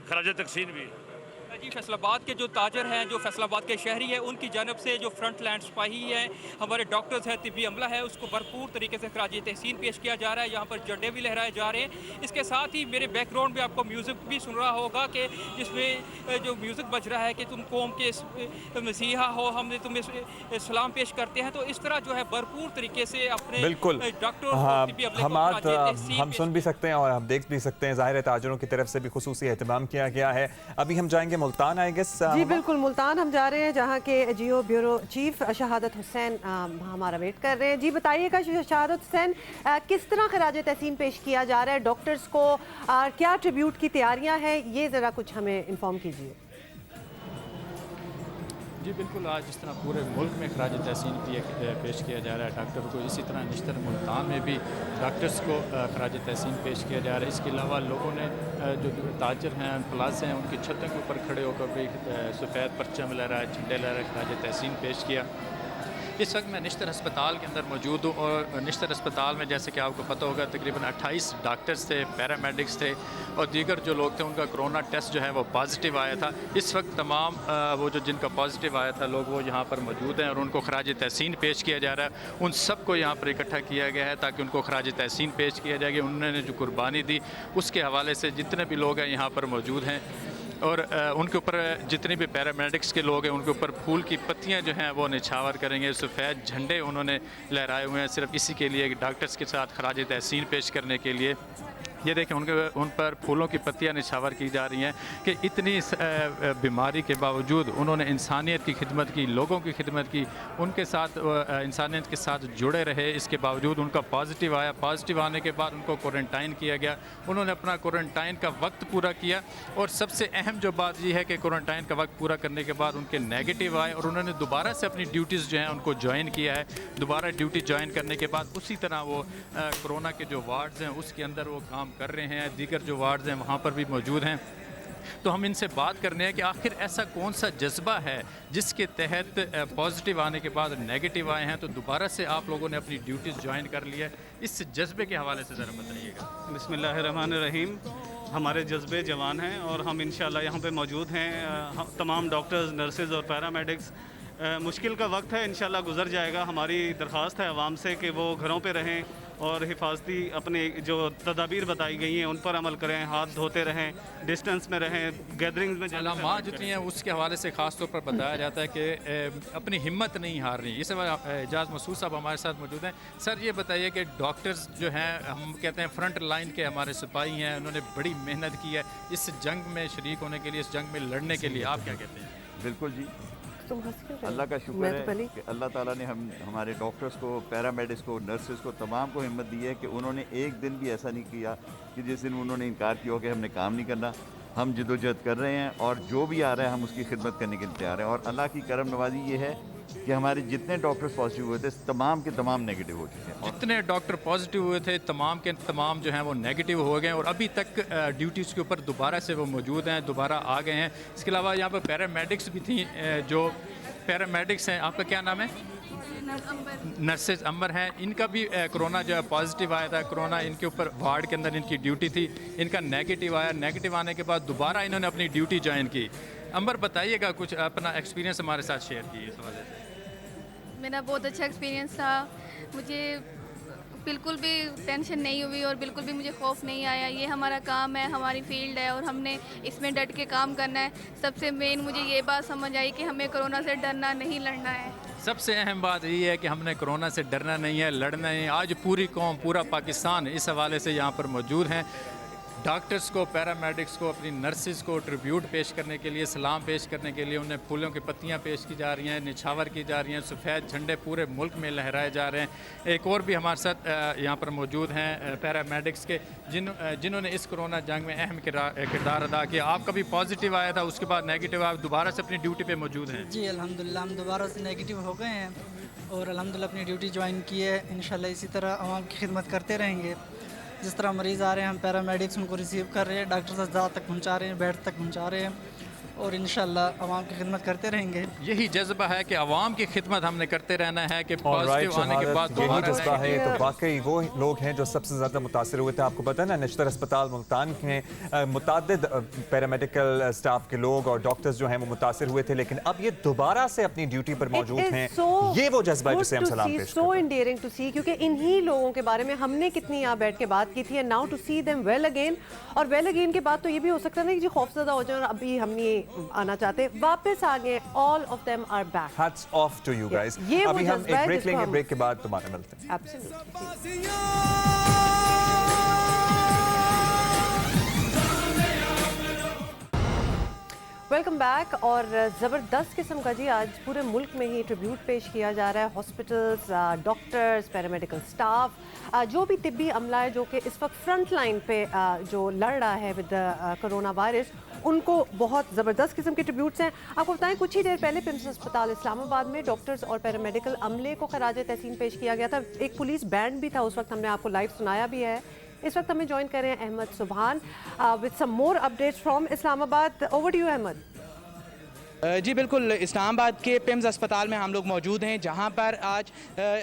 खराज तहसीन भी है।
जी, फैसलाबाद के जो ताजर हैं, जो फैसलाबाद के शहरी हैं, उनकी जानब से जो फ्रंट लाइन सिपाही हैं, हमारे डॉक्टर्स हैं, तिब्बी अमला है, उसको भरपूर तरीके से खराज तहसीन पेश किया जा रहा है। यहाँ पर झंडे भी लहराए जा रहे हैं। इसके साथ ही मेरे बैकग्राउंड में आपको म्यूज़िक भी सुन रहा होगा कि जिसमें जो म्यूज़िक बज रहा है कि तुम कौम के मसीहा हो, हमने तुम्हें सलाम पेश करते हैं। तो इस तरह जो है भरपूर तरीके से अपने
बिल्कुल हम सुन भी सकते हैं और हम देख भी सकते हैं। ज़ाहिर है ताजरों की तरफ से भी खुसूसी एहतमाम किया गया है। अभी हम जाएंगे मुल्तान, आई गेस।
जी बिल्कुल, मुल्तान हम जा रहे हैं, जहां के जियो ब्यूरो चीफ शहादत हुसैन हमारा वेट कर रहे हैं। जी बताइएगा शहादत हुसैन, किस तरह खराज तहसीन पेश किया जा रहा है डॉक्टर्स को, क्या ट्रिब्यूट की तैयारियां हैं, ये ज़रा कुछ हमें इन्फॉर्म कीजिए।
जी बिल्कुल, आज जिस तरह पूरे मुल्क में खराज तहसीन पेश किया जा रहा है डॉक्टर को, इसी तरह निश्तर मुल्तान में भी डॉक्टर्स को खराज तहसीन पेश किया जा रहा है। इसके अलावा लोगों ने जो ताजर हैं, प्लाजा हैं, उनकी छतों के ऊपर खड़े होकर भी सफ़ेद परचम लहराए, झंडे लहराए, खराज तहसीन पेश किया। इस वक्त मैं निश्तर अस्पताल के अंदर मौजूद हूँ और निश्तर अस्पताल में जैसे कि आपको पता होगा तकरीबन 28 डॉक्टर्स थे, पैरामेडिक्स थे और दीगर जो लोग थे उनका कोरोना टेस्ट जो है वो पॉजिटिव आया था। इस वक्त तमाम वो जो जिनका पॉजिटिव आया था लोग वो यहाँ पर मौजूद हैं और उनको खराज तहसीन पेश किया जा रहा है। उन सबको यहाँ पर इकट्ठा किया गया है ताकि उनको खराज तहसीन पेश किया जाएगा। उन्होंने जो कुर्बानी दी उसके हवाले से जितने भी लोग हैं यहाँ पर मौजूद हैं और उनके ऊपर जितने भी पैरामेडिक्स के लोग हैं उनके ऊपर फूल की पत्तियां जो हैं वो निछावर करेंगे। सफ़ेद झंडे उन्होंने लहराए हुए हैं सिर्फ इसी के लिए, डॉक्टर्स के साथ खराज तहसीन पेश करने के लिए। ये देखें उन पर फूलों की पत्तियां निछावर की जा रही हैं कि इतनी बीमारी के बावजूद उन्होंने इंसानियत की खिदमत की, लोगों की खिदमत की, उनके साथ इंसानियत के साथ जुड़े रहे। इसके बावजूद उनका पॉजिटिव आया, पॉजिटिव आने के बाद उनको क्वारंटाइन किया गया। उन्होंने अपना क्वारंटाइन का वक्त पूरा किया और सबसे अहम जो बात यह है कि क्वारंटाइन का वक्त पूरा करने के बाद उनके नेगेटिव आए और उन्होंने दोबारा से अपनी ड्यूटीज़ जो हैं उनको ज्वाइन किया है। दोबारा ड्यूटी ज्वाइन करने के बाद उसी तरह वो कोरोना के जो वार्ड्स हैं उसके अंदर वो काम कर रहे हैं, दीगर जो वार्ड्स हैं वहाँ पर भी मौजूद हैं। तो हम इनसे बात करने हैं कि आखिर ऐसा कौन सा जज्बा है जिसके तहत पॉजिटिव आने के बाद नेगेटिव आए हैं तो दोबारा से आप लोगों ने अपनी ड्यूटीज़ ज्वाइन कर लिया है। इस जज्बे के हवाले से ज़रा बताइएगा।
बिस्मिल्लाहिर्रहमानिर्रहीम। हमारे जज्बे जवान हैं और हम इंशाल्लाह यहाँ पे मौजूद हैं। तमाम डॉक्टर्स, नर्सेज और पैरामेडिक्स। मुश्किल का वक्त है, इंशाल्लाह गुजर जाएगा। हमारी दरख्वास्त है आवाम से कि वो घरों पे रहें और हिफाजती अपने जो तदाबीर बताई गई हैं उन पर अमल करें, हाथ धोते रहें, डिस्टेंस में रहें, गैदरिंग्स में
अलामात जितनी हैं उसके हवाले से ख़ास तौर पर बताया जाता है कि अपनी हिम्मत नहीं हारनी। इस एजाज़ मसूद साहब हमारे साथ मौजूद हैं। सर ये बताइए कि डॉक्टर्स जो हैं, हम कहते हैं फ्रंट लाइन के हमारे सिपाही हैं, उन्होंने बड़ी मेहनत की है इस जंग में शरीक होने के लिए, इस जंग में लड़ने के लिए, आप क्या कहते हैं?
बिल्कुल जी, अल्लाह का शुक्र है कि अल्लाह ताला ने हमारे डॉक्टर्स को, पैरामेडिक्स को, नर्सेस को, तमाम को हिम्मत दी है कि उन्होंने एक दिन भी ऐसा नहीं किया कि जिस दिन उन्होंने इनकार किया हो कि हमने काम नहीं करना। हम जदोजहद कर रहे हैं और जो भी आ रहा है हम उसकी खिदमत करने के लिए तैयार हैं। और अल्लाह की करम नवाजी ये है कि हमारे जितने डॉक्टर्स पॉजिटिव हुए थे तमाम के तमाम नेगेटिव हो चुके हैं।
जितने डॉक्टर पॉजिटिव हुए थे तमाम के तमाम जो हैं वो नेगेटिव हो गए और अभी तक ड्यूटीज़ के ऊपर दोबारा से वो मौजूद हैं, दोबारा आ गए हैं। इसके अलावा यहाँ पर पैरामेडिक्स भी थी, जो पैरामेडिक्स हैं, आपका क्या नाम है? नर्सेज अंबर हैं, इनका भी कोरोना जो है पॉजिटिव आया था। कोरोना इनके ऊपर वार्ड के अंदर इनकी ड्यूटी थी, इनका नेगेटिव आया। नेगेटिव आने के बाद दोबारा इन्होंने अपनी ड्यूटी ज्वाइन की। अंबर बताइएगा कुछ अपना एक्सपीरियंस हमारे साथ शेयर कीजिए इस हवाले से।
मेरा बहुत अच्छा एक्सपीरियंस था, मुझे बिल्कुल भी टेंशन नहीं हुई और बिल्कुल भी मुझे खौफ नहीं आया। ये हमारा काम है, हमारी फील्ड है और हमने इसमें डट के काम करना है। सबसे मेन मुझे ये बात समझ आई कि हमें कोरोना से डरना नहीं, लड़ना है।
सबसे अहम बात ये है कि हमने कोरोना से डरना नहीं है, लड़ना है। आज पूरी कौम, पूरा पाकिस्तान इस हवाले से यहाँ पर मौजूद हैं। डॉक्टर्स को, पैरामेडिक्स को, अपनी नर्सिस को ट्रिब्यूट पेश करने के लिए, सलाम पेश करने के लिए उन्हें फूलों की पत्तियां पेश की जा रही हैं, निछावर की जा रही हैं, सफ़ेद झंडे पूरे मुल्क में लहराए जा रहे हैं। एक और भी हमारे साथ यहाँ पर मौजूद हैं पैरामेडिक्स के, जिन्होंने इस कोरोना जंग में अहम किरदार अदा किया। आपका भी पॉजिटिव आया था, उसके बाद नेगेटिव, आप दोबारा से अपनी ड्यूटी पर मौजूद हैं?
जी अल्हम्दुलिल्लाह, हम दोबारा से नेगेटिव हो गए हैं और अल्हम्दुलिल्लाह अपनी ड्यूटी ज्वाइन की है। इंशाल्लाह इसी तरह आवाम की खिदमत करते रहेंगे। जिस तरह मरीज़ आ रहे हैं, हम पैरामेडिक्स उनको रिसीव कर रहे हैं, डॉक्टर साहब तक पहुंचा रहे हैं, बेड तक पहुंचा रहे हैं और इंशाल्लाह आवाम की खिदमत करते रहेंगे।
यही जज्बा है कि आवाम की खिदमत हमने करते रहना है कि पॉजिटिव आने के बाद
यही जज्बा है। तो वाकई वो लोग हैं जो सबसे ज़्यादा मुतासर हुए थे। आपको पता है ना, नश्तर अस्पताल मुल्तान में मुतादिद पैरामेडिकल स्टाफ के लोग और डॉक्टर्स जो हैं वो मुतासर हुए थे, लेकिन अब ये दोबारा से अपनी ड्यूटी पर मौजूद हैं। ये वो जज्बा है जिसे हम सलाम पेश करते हैं।
सो इंडियरिंग टू सी, क्योंकि इन्हीं लोगों के बारे में हमने कितनी यहाँ बैठ के बात की थी। And now to see them well again, और वेल अगेन के बाद तो ये भी हो सकता है ना कि जो खौफजदा हो जाए और अभी हम नहीं आना चाहते, वापस आ गए। All of them are back.
Hats off to you guys. अभी हम एक ब्रेक लेंगे, ब्रेक के बाद दोबारा मिलते हैं।
एब्सोल्युटली। Welcome back. और ज़बरदस्त किस्म का जी आज पूरे मुल्क में ही ट्रिब्यूट पेश किया जा रहा है। हॉस्पिटल्स, डॉक्टर्स, पैरामेडिकल स्टाफ, जो भी तिब्बी अमला है जो कि इस वक्त फ्रंट लाइन पे जो लड़ रहा है विद कोरोना वायरस, उनको बहुत ज़बरदस्त किस्म के ट्रिब्यूट्स हैं। आपको बताएं, कुछ ही देर पहले पिम्स अस्पताल इस्लामाबाद में डॉक्टर्स और पैरामेडिकल अमले को खराज तहसीन पेश किया गया था। एक पुलिस बैंड भी था उस वक्त, हमने आपको लाइव सुनाया भी है। इस वक्त हमें ज्वाइन करें Ahmed Subhan with some more updates from Islamabad. Over to you Ahmed.
जी बिल्कुल, इस्लामाबाद के पिम्स अस्पताल में हम लोग मौजूद हैं, जहां पर आज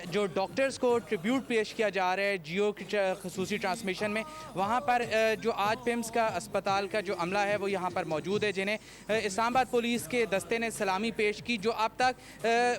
जो डॉक्टर्स को ट्रिब्यूट पेश किया जा रहा है जियो की खसूसी ट्रांसमिशन में, वहां पर जो आज पिम्स का अस्पताल का जो अमला है वो यहां पर मौजूद है, जिन्हें इस्लामाबाद पुलिस के दस्ते ने सलामी पेश की। जो अब तक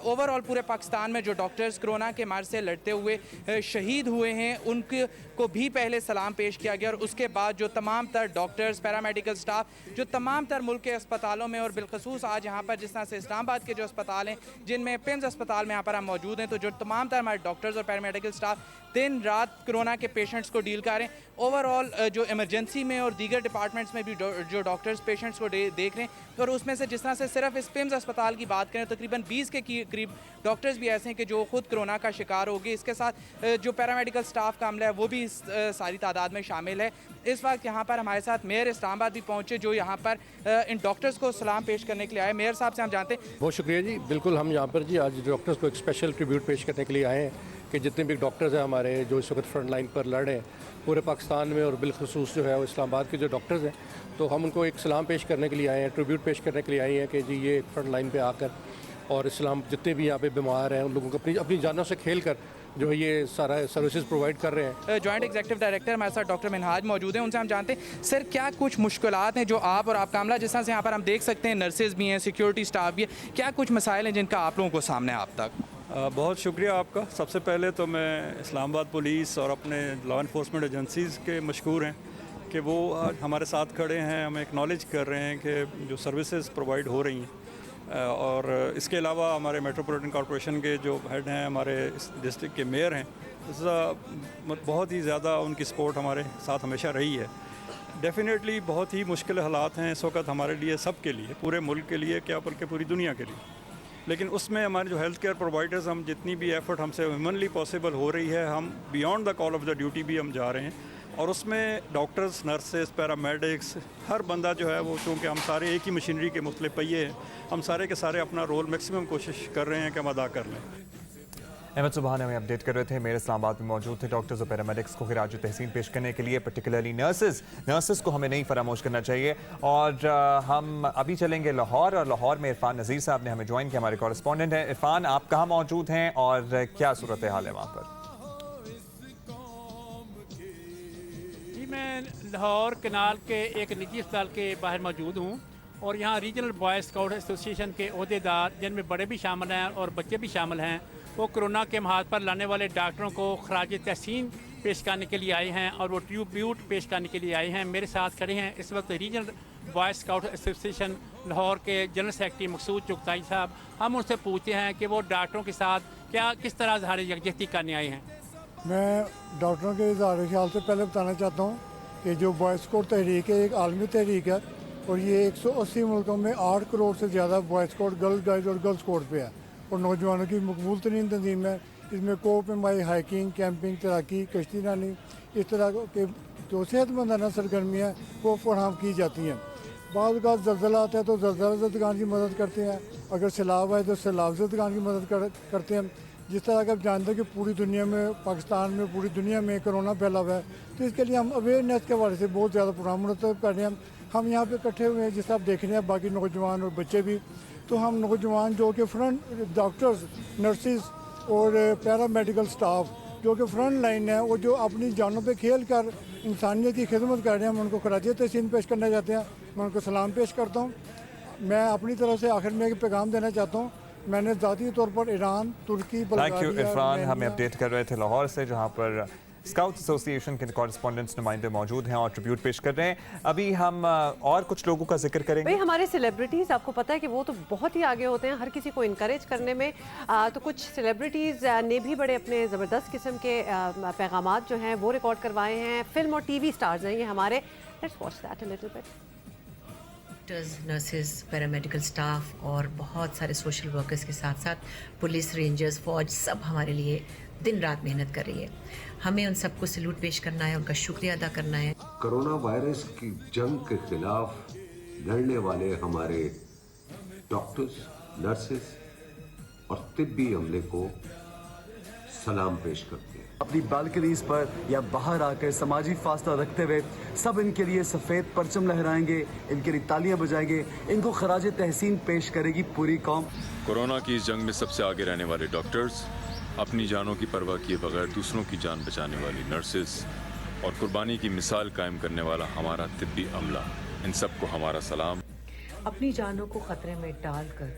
ओवरऑल पूरे पाकिस्तान में जो डॉक्टर्स कोरोना के मर्ज से लड़ते हुए शहीद हुए हैं उनको भी पहले सलाम पेश किया गया और उसके बाद जो तमाम तर डॉक्टर्स, पैरामेडिकल स्टाफ जो तमाम तर मुल्क के अस्पतालों में और बिलखसूस आज यहाँ पर जिस तरह से इस्लामाबाद के जो अस्पताल हैं, जिनमें पिम्स अस्पताल में यहाँ पर हम मौजूद हैं, तो जो तमाम तर हमारे डॉक्टर्स और पैरामेडिकल स्टाफ दिन रात कोरोना के पेशेंट्स को डील कर रहे हैं। ओवरऑल जो इमरजेंसी में और दीगर डिपार्टमेंट्स में भी जो डॉक्टर्स पेशेंट्स को देख रहे हैं, और उसमें से जिस तरह से सिर्फ इस पिम्स अस्पताल की बात करें तकरीबन 20 के करीब डॉक्टर्स भी ऐसे हैं कि जो खुद कोरोना का शिकार हो गए। इसके साथ जो पैरामेडिकल स्टाफ का अमला है वो भी इस सारी तादाद में शामिल है। इस वक्त यहाँ पर हमारे साथ मेयर इस्लामाबाद भी पहुँचे, जो यहाँ पर इन डॉक्टर्स को सलाम पेश करने के लिए आए। मेयर साहब से हम जानते हैं।
बहुत शुक्रिया जी। बिल्कुल, हम यहाँ पर जी आज डॉक्टर्स को एक स्पेशल ट्रिब्यूट पेश करने के लिए आए हैं कि जितने भी डॉक्टर्स हैं हमारे जो इस वक्त फ्रंट लाइन पर लड़ रहे हैं पूरे पाकिस्तान में, और बिलखसूस जो है वो इस्लामाबाद के जो डॉक्टर्स हैं, तो हम उनको एक सलाम पेश करने के लिए आए हैं, ट्रिब्यूट पेश करने के लिए आए हैं कि जी ये फ्रंट लाइन पे आकर और इस्लाम जितने भी यहाँ पे बीमार हैं उन लोगों को अपनी जानों से खेल कर जो है ये सारा सर्विसेज प्रोवाइड कर रहे हैं।
जॉइंट एग्जीक्यूटिव डायरेक्टर हमारे साथ डॉक्टर मिनहाज मौजूद हैं, उनसे हम जानते हैं सर क्या कुछ मुश्किलात हैं जो आप और आपका अमला, जिस तरह से यहाँ पर हम देख सकते हैं नर्सेज भी हैं, सिक्योरिटी स्टाफ भी है, क्या कुछ मसाइल हैं जिनका आप लोगों को सामने आप तक?
बहुत शुक्रिया आपका। सबसे पहले तो मैं इस्लामाबाद पुलिस और अपने लॉ इन्फोर्समेंट एजेंसीज़ के मशकूर हैं कि वो हमारे साथ खड़े हैं, हम एक्नॉलेज कर रहे हैं कि जो सर्विसेज प्रोवाइड हो रही हैं। और इसके अलावा हमारे मेट्रोपॉलिटन कॉरपोरेशन के जो हेड हैं, हमारे डिस्ट्रिक्ट के मेयर हैं, बहुत ही ज़्यादा उनकी सपोर्ट हमारे साथ हमेशा रही है। डेफिनेटली बहुत ही मुश्किल हालात हैं इस वक्त हमारे लिए, सब के लिए, पूरे मुल्क के लिए, क्या बल्कि पूरी दुनिया के लिए। लेकिन उसमें हमारे जो हेल्थ केयर प्रोवाइडर्स, हम जितनी भी एफ़र्ट हमसे ह्यूमनली पॉसिबल हो रही है, हम beyond the call of the duty भी हम जा रहे हैं। और उसमें डॉक्टर्स, नर्सेस, पैरामेडिक्स, हर बंदा जो है वो, चूँकि हम सारे एक ही मशीनरी के मुख्तलिफ पहिए हैं, हम सारे के सारे अपना रोल मैक्सिमम कोशिश कर रहे हैं कि हम अदा कर लें।
अहमद सुबहान हमें अपडेट कर रहे थे। मेरे इस्लामाबाद में मौजूद थे डॉक्टर्स और पैरामेडिक्स को खिराज तहसीन पेश करने के लिए, पर्टिकुलरली नर्सेस को हमें नहीं फरामोश करना चाहिए। और हम अभी चलेंगे लाहौर, और लाहौर में इरफान नज़ीर साहब ने हमें ज्वाइन किया, हमारे कॉरेस्पॉन्डेंट हैं। इरफान, आप कहाँ मौजूद हैं और क्या सूरत हाल है वहाँ पर?
जी, मैं लाहौर कनाल के एक निजी अस्पताल के बाहर मौजूद हूँ और यहाँ रीजनल बॉय स्काउट एसोसिएशन के अहदेदार, जिनमें बड़े भी शामिल हैं और बच्चे भी शामिल हैं, वो कोरोना के महाज पर लाने वाले डॉक्टरों को खराज तहसीन पेश करने के लिए आए हैं और वो ट्रिब्यूट पेश करने के लिए आए हैं। मेरे साथ खड़े हैं इस वक्त regional boy scout association Lahore के जनरल सेक्रेटरी मकसूद चुगताई साहब। हम उनसे पूछते हैं कि वो डॉक्टरों के साथ किस तरह इज़हार यकजहती करने आए हैं।
मैं डॉक्टरों के इज़हार ख्याल से पहले बताना चाहता हूँ कि जो बॉय स्काउट तहरीक है एक आलमी तहरीक है और ये 180 मुल्कों में 8 करोड़ से ज़्यादा बॉय स्काउट, गर्ल गाइड और गर्ल्स स्काउट पे है और नौजवानों की मकबूल तरीन तंजीम है। इसमें कोप माई, हाइकिंग, कैंपिंग, तैराकी, कश्ती रानी, इस तरह के जो सेहतमंदाना सरगर्मियाँ वो फराहम की जाती हैं। बाद का ज़लज़ला आता है तो ज़लज़ला ज़दगान की मदद करते हैं, अगर सैलाब आए तो सैलाब ज़दगान की मदद करते हैं। जिस तरह का आप जानते हैं कि पूरी दुनिया में, पाकिस्तान में, पूरी दुनिया में कोरोना फैला हुआ है, तो इसके लिए हम अवेयरनेस के हवाले से बहुत ज़्यादा प्रोग्राम मुरतब कर रहे हैं। हम यहाँ पे इकट्ठे हुए हैं, जिस आप देख रहे हैं, बाकी नौजवान और बच्चे भी। तो हम नौजवान जो कि फ्रंट डॉक्टर्स, नर्सिस और पैरामेडिकल स्टाफ जो कि फ्रंट लाइन है, वो जो अपनी जानों पे खेल कर इंसानियत की खिदमत कर रहे हैं, हम उनको खराज तहसीन पेश करना चाहते हैं। मैं उनको सलाम पेश करता हूँ। मैं अपनी तरफ से आखिर में एक पैगाम देना चाहता हूँ। मैंने ज़ाती तौर पर ईरान, तुर्की,
थैंक यू इरफान, हमें अपडेट कर रहे थे लाहौर से, जहाँ पर स्काउट एसोसिएशन के कॉरेस्पॉन्डेंट्स नुमाइंदे मौजूद हैं और ट्रिब्यूट पेश कर रहे हैं। अभी हम और कुछ लोगों का जिक्र करेंगे।
भाई, हमारे सेलिब्रिटीज़, आपको पता है कि वो तो बहुत ही आगे होते हैं हर किसी को इनकरेज करने में। तो कुछ सेलिब्रिटीज़ ने भी बड़े अपने ज़बरदस्त किस्म के पैगामात जो हैं वो रिकॉर्ड करवाए हैं। फिल्म और टीवी स्टार्स हैं ये हमारे। Let's watch that a little bit.
Doctors, nurses, paramedical staff और बहुत सारे सोशल वर्कर्स के साथ साथ पुलिस, रेंजर्स, फौज, सब हमारे लिए दिन रात मेहनत कर रही है। हमें उन सबको सैल्यूट पेश करना है, उनका शुक्रिया अदा करना है।
कोरोना वायरस की जंग के खिलाफ लड़ने वाले हमारे डॉक्टर्स, नर्सेज और तिब्बी अमले को सलाम पेश करते हैं।
अपनी बालकनीज पर या बाहर आकर समाजी फासला रखते हुए सब इनके लिए सफ़ेद परचम लहराएंगे, इनके लिए तालियां बजाएंगे, इनको खराज तहसीन पेश करेगी पूरी कौम।
कोरोना की इस जंग में सबसे आगे रहने वाले डॉक्टर्स, अपनी जानों की परवाह किए बगैर दूसरों की जान बचाने वाली नर्सेस और कुर्बानी की मिसाल कायम करने वाला हमारा तिब्बी अमला, इन सबको हमारा सलाम।
अपनी जानों को खतरे में डालकर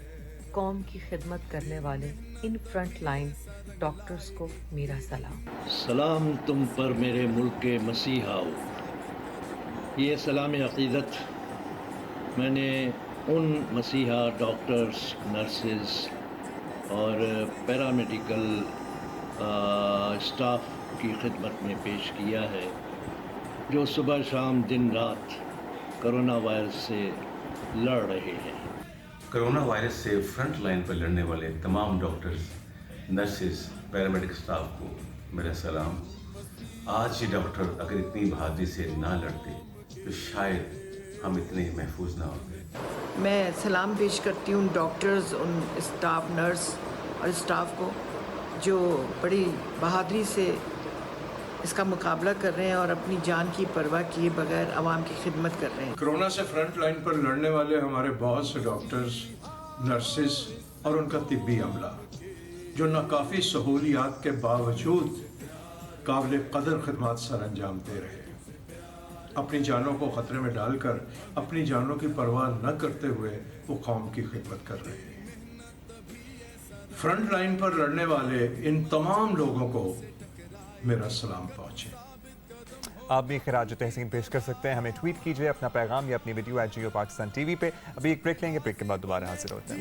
कौम की खिदमत करने वाले इन फ्रंट लाइन डॉक्टर्स को मेरा सलाम।
सलाम तुम पर मेरे मुल्क के मसीहाओ। ये सलाम अक़ीदत मैंने उन मसीहा डॉक्टर्स, नर्सेस और पैरामेडिकल स्टाफ की खिदमत में पेश किया है, जो सुबह शाम दिन रात कोरोना वायरस से लड़ रहे हैं।
कोरोना वायरस से फ्रंट लाइन पर लड़ने वाले तमाम डॉक्टर्स, नर्सेस, पैरामेडिकल स्टाफ को मेरा सलाम। आज ये डॉक्टर अगर इतनी बहादुरी से ना लड़ते तो शायद हम इतने महफूज ना होते।
मैं सलाम पेश करती हूँ डॉक्टर्स, उन स्टाफ, नर्स और स्टाफ को जो बड़ी बहादुरी से इसका मुकाबला कर रहे हैं और अपनी जान की परवाह किए बगैर आवाम की खिदमत कर रहे हैं।
कोरोना से फ्रंट लाइन पर लड़ने वाले हमारे बहुत से डॉक्टर्स, नर्सेस और उनका तिब्बी अमला, जो नाकाफ़ी सहूलियात के बावजूद काबिल कदर खिदमत सर अंजाम दे रहे हैं। अपनी जानों को ख़तरे में डालकर अपनी जानों की परवाह न करते हुए वो कौम की खिदमत कर रहे हैं। फ्रंट लाइन पर लड़ने वाले इन तमाम लोगों को मेरा सलाम पहुँचे।
आप भी खराज तहसीन पेश कर सकते हैं। हमें ट्वीट कीजिए अपना पैगाम या अपनी वीडियो @Jio Pakistan TV पे। अभी एक ब्रेक लेंगे, ब्रेक के बाद दोबारा हाजिर होते हैं।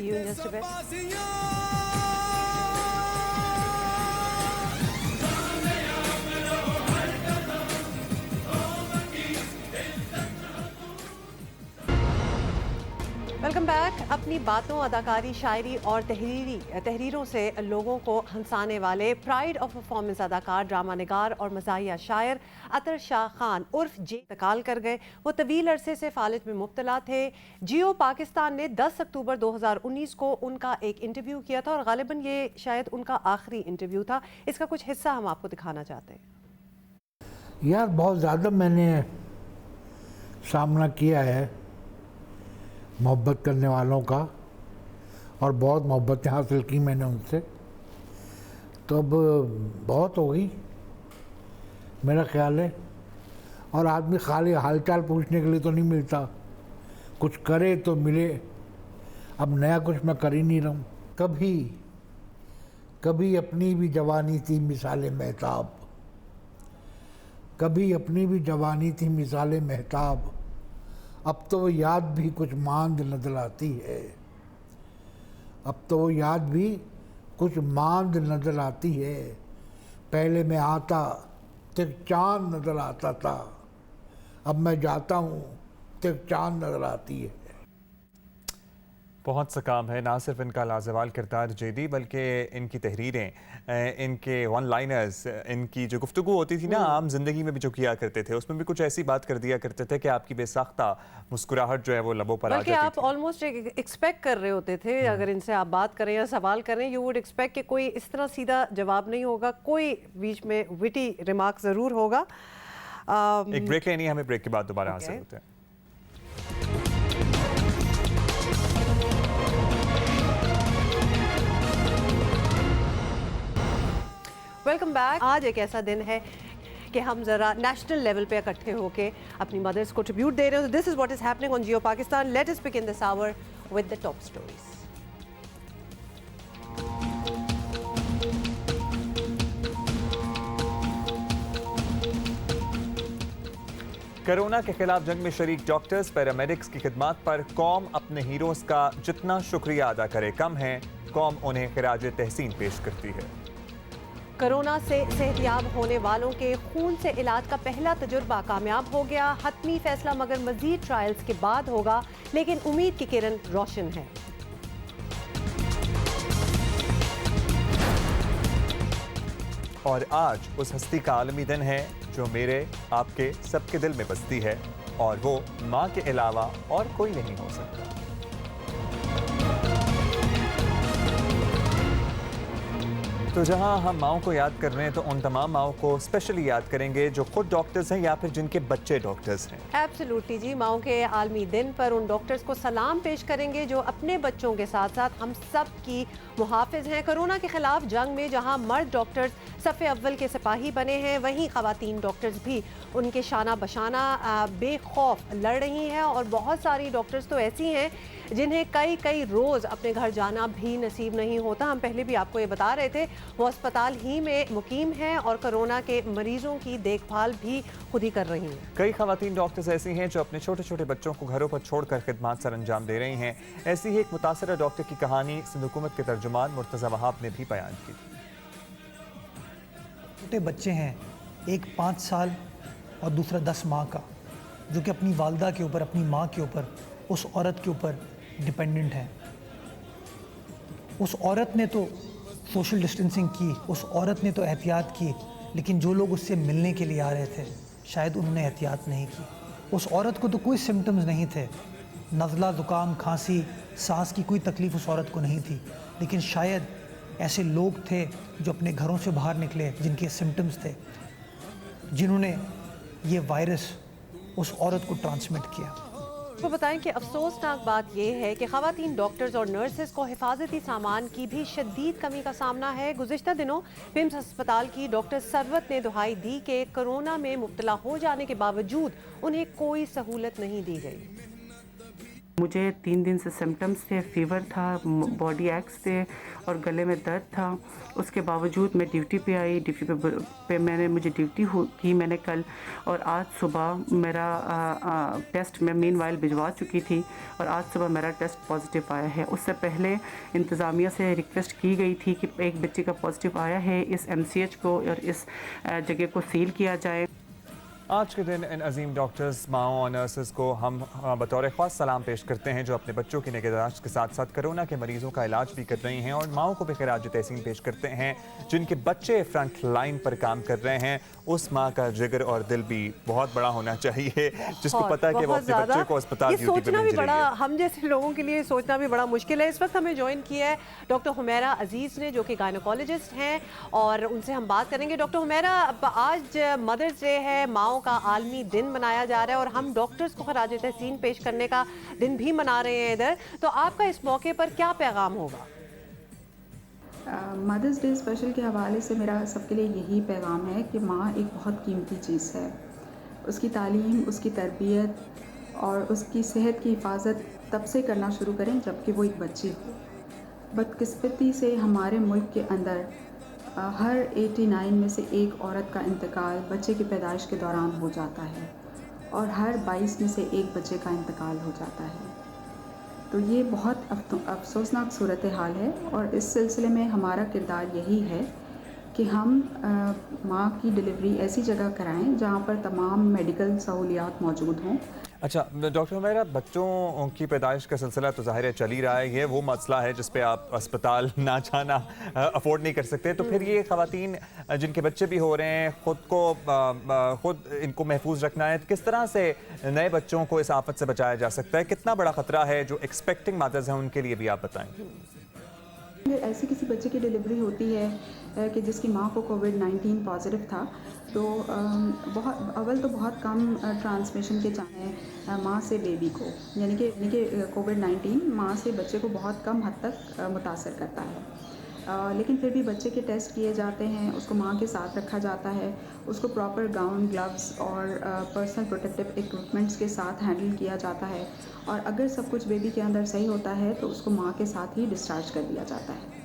Welcome back. अपनी बातों, अदाकारी, शायरी और तहरीरों से लोगों को हंसाने वाले प्राइड ऑफ परफॉर्मेंस अदाकार, ड्रामा निगार और मज़ाहिया शायर अतर शाह खान उर्फ जे इंतकाल कर गए। वो तवील अरसे से फालिज में मुब्तला थे। जियो पाकिस्तान ने 10 अक्टूबर 2019 को उनका एक इंटरव्यू किया था और गालिबन ये शायद उनका आखिरी इंटरव्यू था। इसका कुछ हिस्सा हम आपको दिखाना चाहते हैं।
यार बहुत ज़्यादा मैंने सामना किया है मोहब्बत करने वालों का, और बहुत मोहब्बतें हासिल की मैंने उनसे, तो अब बहुत हो गई मेरा ख्याल है। और आदमी खाली हालचाल पूछने के लिए तो नहीं मिलता, कुछ करे तो मिले। अब नया कुछ मैं कर ही नहीं रहा हूँ। कभी अपनी भी जवानी थी मिसाले महताब, कभी अपनी भी जवानी थी मिसाले महताब, अब तो वो याद भी कुछ मांद नजर आती है, अब तो वो याद भी कुछ मांद नजर आती है। पहले मैं आता तो चांद नजर आता था, अब मैं जाता हूँ तो चांद नजर आती है।
बहुत सा काम है, ना सिर्फ इनका लाजवाल किरदार जेडी, बल्कि इनकी तहरीरें, इनके वन लाइनर्स, इनकी जो गुफ्तगू होती थी ना आम जिंदगी में भी जो किया करते थे, उसमें भी कुछ ऐसी बात कर दिया करते थे कि आपकी बेसाख्ता मुस्कुराहट जो है वो लबों पर आ जाती थी।
आप ऑलमोस्ट एक्सपेक्ट कर रहे होते थे, अगर इनसे आप बात करें या सवाल करें, यू वुड एक्सपेक्ट कि कोई इस तरह सीधा जवाब नहीं होगा, कोई बीच में विटी रिमार्क ज़रूर होगा।
एक ब्रेक लेनी है हमें, ब्रेक के बाद दोबारा हाजिर होते हैं।
Welcome back. आज एक ऐसा दिन है कि हम ज़रा नेशनल लेवल पे इकट्ठे होके अपनी मदर्स को ट्रिब्यूट दे रहे हैं। This is what is happening on Geo Pakistan. Let us begin this hour with the top stories.
Corona के खिलाफ जंग में शरीक डॉक्टर्स, पैरामेडिक्स की खिदमात पर कौम अपने हीरोज़ का जितना शुक्रिया अदा करे कम है। कौम उन्हें खिराज तहसीन पेश करती है।
कोरोना से सेहतियाब होने वालों के खून से इलाज का पहला तजुर्बा कामयाब हो गया। हतमी फैसला मगर मजीद ट्रायल्स के बाद होगा, लेकिन उम्मीद की किरण रोशन है।
और आज उस हस्ती का आलमी दिन है जो मेरे आपके सबके दिल में बसती है, और वो माँ के अलावा और कोई नहीं हो सकता। तो जहां हम माओं को याद कर रहे हैं, तो उन तमाम माओं को स्पेशली याद करेंगे जो खुद डॉक्टर्स हैं या फिर जिनके बच्चे डॉक्टर्स हैं।
एब्सोल्युटली जी, माओं के आलमी दिन पर उन डॉक्टर्स को सलाम पेश करेंगे जो अपने बच्चों के साथ साथ हम सब की मुहाफिज हैं। कोरोना के खिलाफ जंग में जहां मर्द डॉक्टर्स सफ़े अव्वल के सिपाही बने हैं, वहीं ख़वातीन डॉक्टर्स भी उनके शाना बशाना बेखौफ लड़ रही हैं। और बहुत सारी डॉक्टर्स तो ऐसी हैं जिन्हें कई रोज़ अपने घर जाना भी नसीब नहीं होता। हम पहले भी आपको ये बता रहे थे, वो अस्पताल ही में मुकीम हैं और कोरोना के मरीजों की देखभाल भी खुद ही कर रही हैं।
कई ख़वातीन डॉक्टर्स ऐसी हैं जो अपने छोटे छोटे बच्चों को घरों पर छोड़कर खिदमत सर अंजाम दे रही हैं। ऐसी ही एक मुतासरा डॉक्टर की कहानी सिंध हुकूमत के तर्जुमान मुर्तज़ा वहाब ने भी बयान की।
छोटे बच्चे हैं, एक 5 साल और दूसरा 10 माह का, जो कि अपनी वालदा के ऊपर, अपनी माँ के ऊपर, उस औरत के ऊपर डिपेंडेंट है। उस औरत ने तो सोशल डिस्टेंसिंग की, उस औरत ने तो एहतियात की, लेकिन जो लोग उससे मिलने के लिए आ रहे थे शायद उन्होंने एहतियात नहीं की। उस औरत को तो कोई सिम्टम्स नहीं थे, नज़ला, ज़ुकाम, खांसी, सांस की कोई तकलीफ़ उस औरत को नहीं थी, लेकिन शायद ऐसे लोग थे जो अपने घरों से बाहर निकले, जिनके सिम्टम्स थे, जिन्होंने ये वायरस उस औरत को ट्रांसमिट किया।
तो बताएं कि अफसोसनाक बात यह है कि ख़वातीन डॉक्टर्स और नर्सेज को हिफाजती सामान की भी शदीद कमी का सामना है। गुज़िश्ता दिनों पिम्स अस्पताल की डॉक्टर सरवत ने दुहाई दी कि कोरोना में मुब्तला हो जाने के बावजूद उन्हें कोई सहूलत नहीं दी गई।
मुझे 3 दिन से सिम्टम्स थे, फीवर था, बॉडी एक्स थे और गले में दर्द था। उसके बावजूद मैं ड्यूटी पे आई। ड्यूटी पे मुझे ड्यूटी की मैंने कल, और आज सुबह मेरा टेस्ट मैं मीनवाइल भिजवा चुकी थी और आज सुबह मेरा टेस्ट पॉजिटिव आया है। उससे पहले इंतज़ामिया से रिक्वेस्ट की गई थी कि एक बच्चे का पॉजिटिव आया है, इस MCH को और इस जगह को सील किया जाए।
آج کے دن ان عظیم ڈاکٹرز، ماؤں اور نرسز کو ہم بطور خاص سلام پیش کرتے ہیں جو اپنے بچوں کی نگہداشت کے ساتھ ساتھ کرونا کے مریضوں کا علاج بھی کر رہی ہیں، اور ماؤں کو بھی خراج تحسین پیش کرتے ہیں جن کے بچے فرنٹ لائن پر کام کر رہے ہیں۔ اس ماں کا جگر اور دل بھی بہت بڑا ہونا چاہیے جس کو پتہ ہے کہ وہ اپنے بچے کو اسپتال ڈیوٹی پہ بھیج رہی ہے۔
ہم جیسے لوگوں کے لیے سوچنا بھی بڑا مشکل ہے۔ اس وقت ہمیں جوائن کیا ہے ڈاکٹر حمیرہ عزیز نے جو کہ گائنیکولوجسٹ ہیں، اور ان سے ہم بات کریں گے۔ ڈاکٹر حمیرہ، آج مدرز ڈے ہے، ماؤں کا عالمی دن منایا جا رہا ہے، اور ہم ڈاکٹرز کو خراج تحسین پیش کرنے کا دن بھی منا رہے ہیں ادھر، تو آپ کا اس موقع پر کیا پیغام ہوگا؟
مدرز ڈے اسپیشل کے حوالے سے میرا سب کے لیے یہی پیغام ہے کہ ماں ایک بہت قیمتی چیز ہے۔ اس کی تعلیم، اس کی تربیت اور اس کی صحت کی حفاظت تب سے کرنا شروع کریں جب کہ وہ ایک بچی ہو۔ بدقسمتی سے ہمارے ملک کے اندر ہر 89 میں سے ایک عورت کا انتقال بچے کی پیدائش کے دوران ہو جاتا ہے، اور ہر 22 میں سے ایک بچے کا انتقال ہو جاتا ہے۔ تو یہ بہت افسوسناک صورتحال ہے، اور اس سلسلے میں ہمارا کردار یہی ہے کہ ہم ماں کی ڈلیوری ایسی جگہ کرائیں جہاں پر تمام میڈیکل سہولیات موجود ہوں۔
اچھا ڈاکٹر حمیرہ، بچوں کی پیدائش کا سلسلہ تو ظاہر ہے چل ہی رہا ہے، یہ وہ مسئلہ ہے جس پہ آپ اسپتال نہ جانا افورڈ نہیں کر سکتے، تو پھر یہ خواتین جن کے بچے بھی ہو رہے ہیں خود ان کو محفوظ رکھنا ہے، کس طرح سے نئے بچوں کو اس آفت سے بچایا جا سکتا ہے؟ کتنا بڑا خطرہ ہے جو ایکسپیکٹنگ مدرز ہیں ان کے لیے بھی آپ بتائیں۔
ایسی کسی بچے کی ڈلیوری ہوتی ہے کہ جس کی ماں کو کووڈ-19 پازیٹیو تھا، تو بہت کم ٹرانسمیشن کے چانے ہیں ماں سے بیبی کو، یعنی کہ کووڈ-19 ماں سے بچے کو بہت کم حد تک متاثر کرتا ہے، لیکن پھر بھی بچے کے ٹیسٹ کیے جاتے ہیں، اس کو ماں کے ساتھ رکھا جاتا ہے، اس کو پراپر گاؤن، گلوز اور پرسنل پروٹیکٹیو ایکوپمنٹس کے ساتھ ہینڈل کیا جاتا ہے، اور اگر سب کچھ بیبی کے اندر صحیح ہوتا ہے تو اس کو ماں کے ساتھ ہی ڈسچارج کر دیا جاتا ہے۔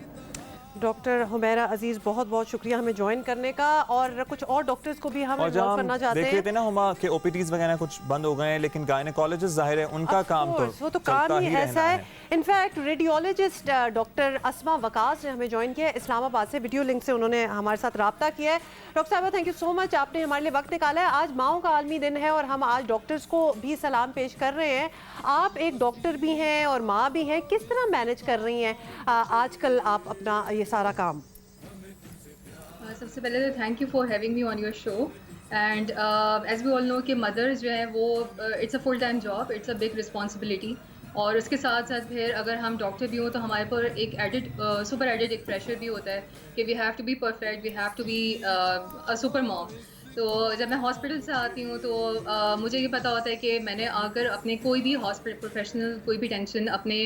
ڈاکٹر حمیرہ عزیز، بہت بہت شکریہ ہمیں جوائن کرنے کا، اور کچھ اور ڈاکٹرز کو بھی ہم انوالو کرنا چاہتے ہیں۔
دیکھ رہے تھے نا ہما کہ او پی ڈیز وغیرہ کچھ بند ہو گئے ہیں، لیکن گائنیکولوجسٹ ظاہر ہے ان کا کام تو
کام ہی ایسا ہے۔ انفیکٹ ریڈیولوجسٹ ڈاکٹر اسما وقاص نے ہمیں جوائن کیا ہے اسلام آباد سے، ویڈیو لنک سے انہوں نے ہمارے ساتھ رابطہ کیا ہے۔ ڈاکٹر صاحبہ، تھینک یو سو مچ، آپ نے ہمارے لیے وقت نکالا ہے۔ آج ماؤں کا عالمی دن ہے، اور ہم آج ڈاکٹرز کو بھی سلام پیش کر رہے ہیں۔ آپ ایک ڈاکٹر بھی ہیں اور ماں بھی ہیں، کس طرح مینیج کر رہی ہیں آج کل آپ اپنا یہ سارا کام؟
سب سے پہلے تو thank you for having me on your show, and as we all know کہ مدرز جو ہیں وہ it's a full time job, it's a big responsibility, اور اس کے ساتھ ساتھ پھر اگر ہم ڈاکٹر بھی ہوں تو ہمارے پر ایک سپر ایڈڈ ایک پریشر بھی ہوتا ہے کہ we have to be perfect, we have to be a super mom. تو جب میں ہاسپٹل سے آتی ہوں تو مجھے یہ پتہ ہوتا ہے کہ میں نے اگر اپنے کوئی بھی ہاسپٹل پروفیشنل کوئی بھی ٹینشن اپنے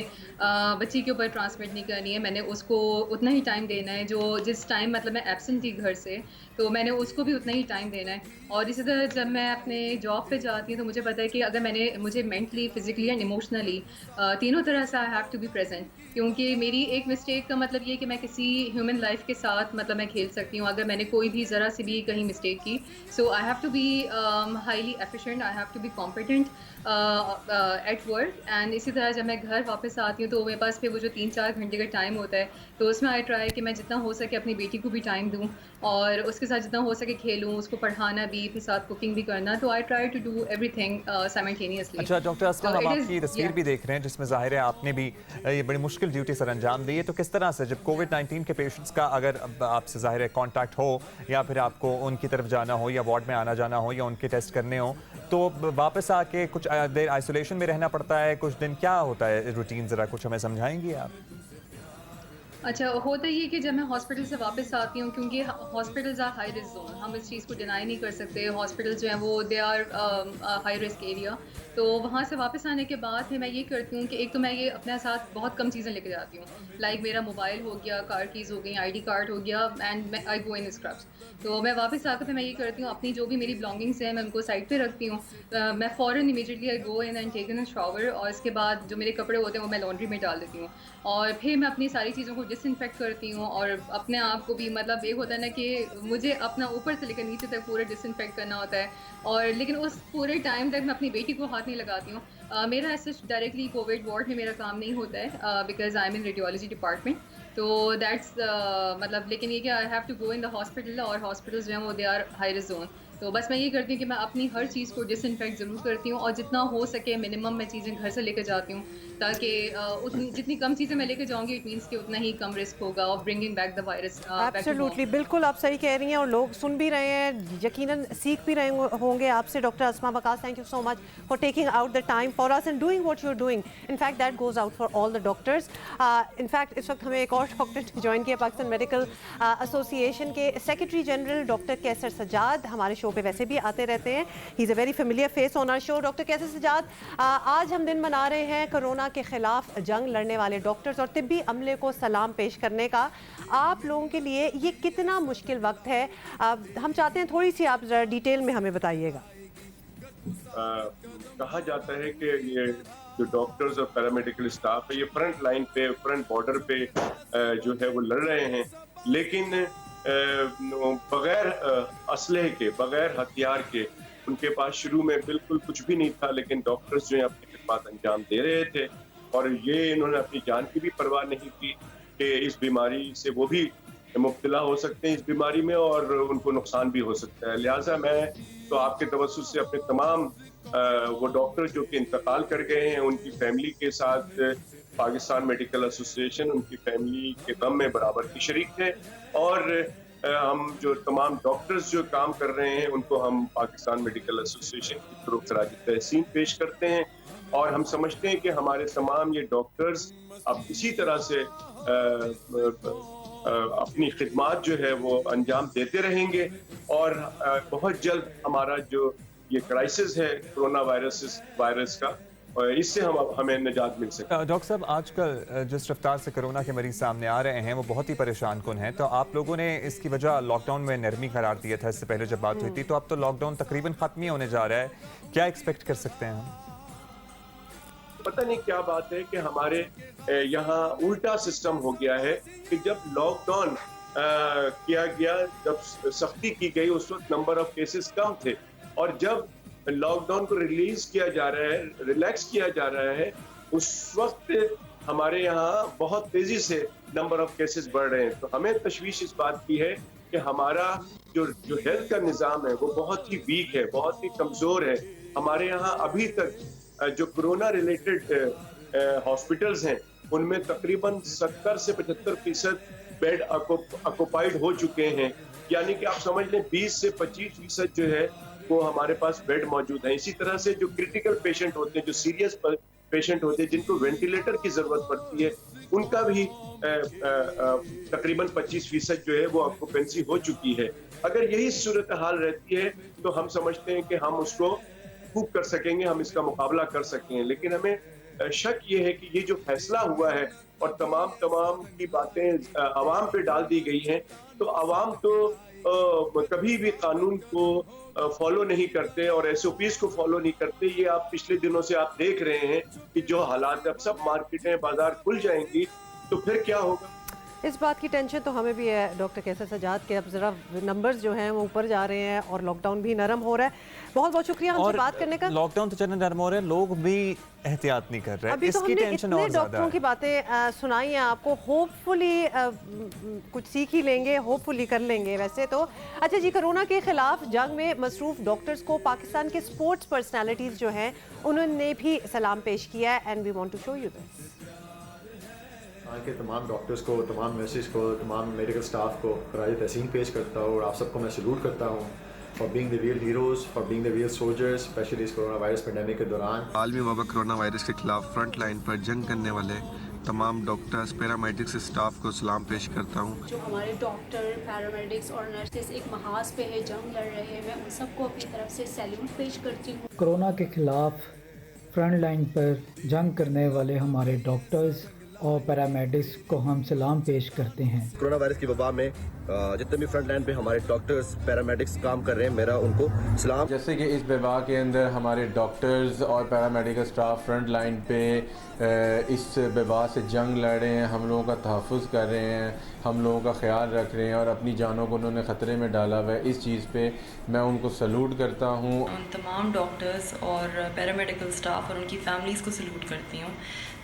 بچی کے اوپر ٹرانسمٹ نہیں کرنی ہے، میں نے اس کو اتنا ہی ٹائم دینا ہے جو جس ٹائم مطلب میں ایبسنٹ تھی گھر سے، تو میں نے اس کو بھی اتنا ہی ٹائم دینا ہے۔ اور اسی طرح جب میں اپنے جاب پہ جاتی ہوں تو مجھے پتہ ہے کہ اگر مجھے مینٹلی، فزیکلی اینڈ ایموشنلی تینوں طرح سے I have to be present, کیونکہ میری ایک مسٹیک کا مطلب یہ کہ میں کسی ہیومن لائف کے ساتھ مطلب میں کھیل سکتی ہوں، اگر میں نے کوئی بھی ذرا سی بھی کہیں مسٹیک کی، so I have to be highly efficient, I have to be competent at work. And اسی طرح جب میں گھر واپس آتی ہوں تو میرے پاس پھر وہ جو 3-4 گھنٹے کا ٹائم ہوتا ہے، تو اس میں آئی ٹرائی کہ میں جتنا ہو سکے اپنی بیٹی کو بھی ٹائم دوں، اور اس کے ساتھ جتنا ہو سکے کھیلوں، اس کو پڑھانا بھی، پھر ساتھ کوکنگ بھی کرنا، تو I try to do everything simultaneously.
اچھا ڈاکٹر اسما، ہم آپ کی تصویر بھی دیکھ رہے ہیں جس میں ظاہر ہے آپ نے بھی یہ بڑی مشکل ڈیوٹی سر انجام دی ہے، تو کس طرح سے جب کووڈ-19 کے پیشنٹس کا اگر آپ سے ظاہر ہے کانٹیکٹ ہو، یا پھر آپ کو ان کی طرف جانا ہو، یا وارڈ میں آنا جانا ہو، یا ان کے ٹیسٹ کرنے ہوں، تو واپس آ کے کچھ دیر آئسولیشن میں رہنا پڑتا ہے، کچھ دن کیا ہوتا ہے روٹین، ذرا کچھ ہمیں سمجھائیں گی آپ؟
اچھا، ہوتا یہ کہ جب میں ہاسپٹل سے واپس آتی ہوں، کیونکہ hospitals are high risk zone, ہم اس چیز کو ڈینائی نہیں کر سکتے، ہاسپٹلز جو ہیں وہ they are high risk area, تو وہاں سے واپس آنے کے بعد پھر میں یہ کرتی ہوں کہ ایک تو میں یہ اپنے ساتھ بہت کم چیزیں لے کے جاتی ہوں، لائک میرا موبائل ہو گیا، کار کیز ہو گئی، آئی ڈی کارڈ ہو گیا، اینڈ آئی گو ان اسکربس۔ تو میں واپس آ کر پھر میں یہ کرتی ہوں، اپنی جو بھی میری بلانگنگس ہیں میں ان کو سائڈ پہ رکھتی ہوں، میں فوراً immediately I go in and take in shower, اور اس کے بعد جو میرے کپڑے ہوتے ہیں وہ میں لانڈری میں ڈال دیتی ہوں، اور پھر میں اپنی ساری چیزوں کو ڈس انفیکٹ کرتی ہوں، اور اپنے آپ کو بھی مطلب ایک ہوتا ہے نا کہ مجھے اپنا اوپر سے لے کر نیچے تک پورا ڈس انفیکٹ کرنا ہوتا ہے، اور لیکن اس پورے ٹائم تک میں اپنی بیٹی کو ہاتھ نہیں لگاتی ہوں۔ میرا ایسے ڈائریکٹلی کووڈ وارڈ میں میرا کام نہیں ہوتا ہے، because I am in radiology department, تو دیٹس مطلب، لیکن یہ کہ I have to go in the hospital, اور ہاسپٹلز جو ہیں وہ they are high risk zone, تو بس میں یہ کرتی ہوں کہ میں اپنی ہر چیز کو ڈس انفیکٹ ضرور کرتی ہوں اور جتنا ہو سکے منیمم میں چیزیں گھر سے لے کے جاتی ہوں تاکہ جتنی کم چیزیں میں لے کے جاؤں گی اٹ مینس کہ اتنا ہی کم رسک ہوگا of bringing back the virus.
Absolutely بالکل آپ صحیح کہہ رہی ہیں اور لوگ سن بھی رہے ہیں, یقیناً سیکھ بھی رہے ہوں گے آپ سے. Doctor Asma Waqas, thank you so much for taking out the time for us and doing what you are doing. In fact that goes out for all the doctors. In fact اس وقت ہمیں ایک اور ڈاکٹر جوائن کیا Pakistan medical ایسوسی ایشن کے secretary general doctor Qaiser Sajjad. ہمارے شو پہ ویسے بھی آتے رہتے ہیں, he is a very familiar face on our show. Doctor Qaiser Sajjad, آج ہم دن منا رہے ہیں کورونا کے خلاف جنگ لڑنے والے ڈاکٹرز اور طبی عملے کو سلام پیش کرنے کا. آپ لوگوں کے لیے یہ کتنا مشکل وقت ہے, ہم چاہتے ہیں تھوڑی سی آپ ذرا ڈیٹیل میں ہمیں بتائیے گا.
کہا جاتا ہے کہ یہ جو ڈاکٹرز اور پیرامیڈیکل اسٹاف ہے یہ فرنٹ لائن پہ, فرنٹ بارڈر پہ جو ہے وہ لڑ رہے ہیں, لیکن بغیر اسلحے کے, بغیر ہتھیار کے. ان کے پاس شروع میں بالکل کچھ بھی نہیں تھا, لیکن ڈاکٹرز جو ہیں اپنی خدمات انجام دے رہے تھے اور یہ انہوں نے اپنی جان کی بھی پرواہ نہیں کی کہ اس بیماری سے وہ بھی مبتلا ہو سکتے ہیں اس بیماری میں اور ان کو نقصان بھی ہو سکتا ہے. لہٰذا میں تو آپ کے توسط سے اپنے تمام وہ ڈاکٹر جو کہ انتقال کر گئے ہیں ان کی فیملی کے ساتھ پاکستان میڈیکل ایسوسی ایشن ان کی فیملی کے غم میں برابر کی شریک ہے, اور ہم جو تمام ڈاکٹرز جو کام کر رہے ہیں ان کو ہم پاکستان میڈیکل ایسوسی ایشن کی طرف خراج تحسین پیش کرتے ہیں. اور ہم سمجھتے ہیں کہ ہمارے تمام یہ ڈاکٹرز اب اسی طرح سے اپنی خدمات جو ہے وہ انجام دیتے رہیں گے اور بہت جلد ہمارا جو یہ کرائسس ہے کرونا وائرس کا, اس سے ہمیں نجات مل سکے.
ڈاکٹر صاحب, آج کل جس رفتار سے کرونا کے مریض سامنے آ رہے ہیں وہ بہت ہی پریشان کن ہیں, تو آپ لوگوں نے اس کی وجہ لاک ڈاؤن میں نرمی قرار دیا تھا اس سے پہلے جب بات ہوئی تھی, تو اب تو لاک ڈاؤن تقریباً ختم ہی ہونے جا رہا ہے, کیا ایکسپیکٹ کر سکتے ہیں ہم؟
پتہ نہیں کیا بات ہے کہ ہمارے یہاں الٹا سسٹم ہو گیا ہے کہ جب لاک ڈاؤن کیا گیا, جب سختی کی گئی اس وقت نمبر آف کیسز کم تھے, اور جب لاک ڈاؤن کو ریلیز کیا جا رہا ہے, ریلیکس کیا جا رہا ہے, اس وقت ہمارے یہاں بہت تیزی سے نمبر آف کیسز بڑھ رہے ہیں. تو ہمیں تشویش اس بات کی ہے کہ ہمارا جو ہیلتھ کا نظام ہے وہ بہت ہی ویک ہے, بہت ہی کمزور ہے. ہمارے یہاں ابھی تک جو کرونا ریلیٹڈ ہاسپٹلز ہیں ان میں تقریباً 70 سے 75% بیڈ آکوپائڈ ہو چکے ہیں, یعنی کہ آپ سمجھ لیں 20 سے 25% جو ہے وہ ہمارے پاس بیڈ موجود ہیں. اسی طرح سے جو کریٹیکل پیشنٹ ہوتے ہیں, جو سیریس پیشنٹ ہوتے ہیں, جن کو وینٹیلیٹر کی ضرورت پڑتی ہے, ان کا بھی تقریباً 25% جو ہے وہ آکوپینسی ہو چکی ہے. اگر یہی صورتحال رہتی ہے تو ہم سمجھتے ہیں کہ ہم اس کو خوب کر سکیں گے, ہم اس کا مقابلہ کر سکیں گے. لیکن ہمیں شک یہ ہے کہ یہ جو فیصلہ ہوا ہے اور تمام کی باتیں عوام پہ ڈال دی گئی ہیں, تو عوام تو کبھی بھی قانون کو فالو نہیں کرتے اور ایس او پیز کو فالو نہیں کرتے. یہ آپ پچھلے دنوں سے آپ دیکھ رہے ہیں کہ جو حالات, اب سب مارکیٹیں بازار کھل جائیں گی تو پھر کیا ہوگا.
اس بات کی ٹینشن تو ہمیں بھی ہے ڈاکٹر کیسر سجاد کے, اب ذرا نمبرز جو ہیں وہ اوپر جا رہے ہیں اور لاک ڈاؤن بھی نرم ہو رہا ہے. بہت بہت شکریہ ہم سے بات کرنے کا.
لاک ڈاؤن تو چلنا نرم ہو رہا ہے, لوگ بھی احتیاط نہیں کر رہے,
ابھی تو ہم نے اتنے ڈاکٹروں کی باتیں سنائی ہیں آپ کو, ہوپ فلی کچھ سیکھ ہی لیں گے, ہوپ فلی کر لیں گے ویسے تو. اچھا جی, کرونا کے خلاف جنگ میں مصروف ڈاکٹرز کو پاکستان کے سپورٹس پرسنالٹیز جو ہیں انہوں نے بھی سلام پیش کیا ہے, and we want to show you this.
کے تمام ڈاکٹرز کو, تمام نرسز کو, تمام میڈیکل سٹاف کو خراج تحسین پیش کرتا ہوں, اور آپ سب کو میں سلوٹ کرتا ہوں for being the real heroes, for being the real soldiers, especially اس کرونا وائرس پینڈیمک کے دوران.
عالمی وبا کرونا وائرس کے خلاف فرنٹ لائن پر جنگ کرنے والے تمام ڈاکٹرز, پیرامیڈکس اسٹاف کو سلام پیش کرتا ہوں.
جو ہمارے ڈاکٹر, پیرامیڈکس اور نرسز ایک محاذ پہ ہے, جنگ لڑ رہے ہیں, میں ان سب کو اپنی طرف سے سیلیوٹ پیش کرتی ہوں.
کرونا کے خلاف فرنٹ لائن پر جنگ کرنے والے ہمارے ڈاکٹرز اور پیرامیڈکس کو ہم سلام پیش کرتے ہیں.
کرونا وائرس کی وبا میں جتنے بھی فرنٹ لائن پہ ہمارے ڈاکٹرز, پیرامیڈکس کام کر رہے ہیں, میرا ان کو سلام.
جیسے کہ اس وبا کے اندر ہمارے ڈاکٹرز اور پیرامیڈیکل اسٹاف فرنٹ لائن پہ اس وبا سے جنگ لڑ رہے ہیں, ہم لوگوں کا تحفظ کر رہے ہیں, ہم لوگوں کا خیال رکھ رہے ہیں, اور اپنی جانوں کو انہوں نے خطرے میں ڈالا ہوا ہے. اس چیز پہ میں ان کو سلوٹ کرتا ہوں.
ان تمام ڈاکٹرز اور پیرامیڈیکل اسٹاف اور ان کی فیملیز کو سلوٹ کرتی ہوں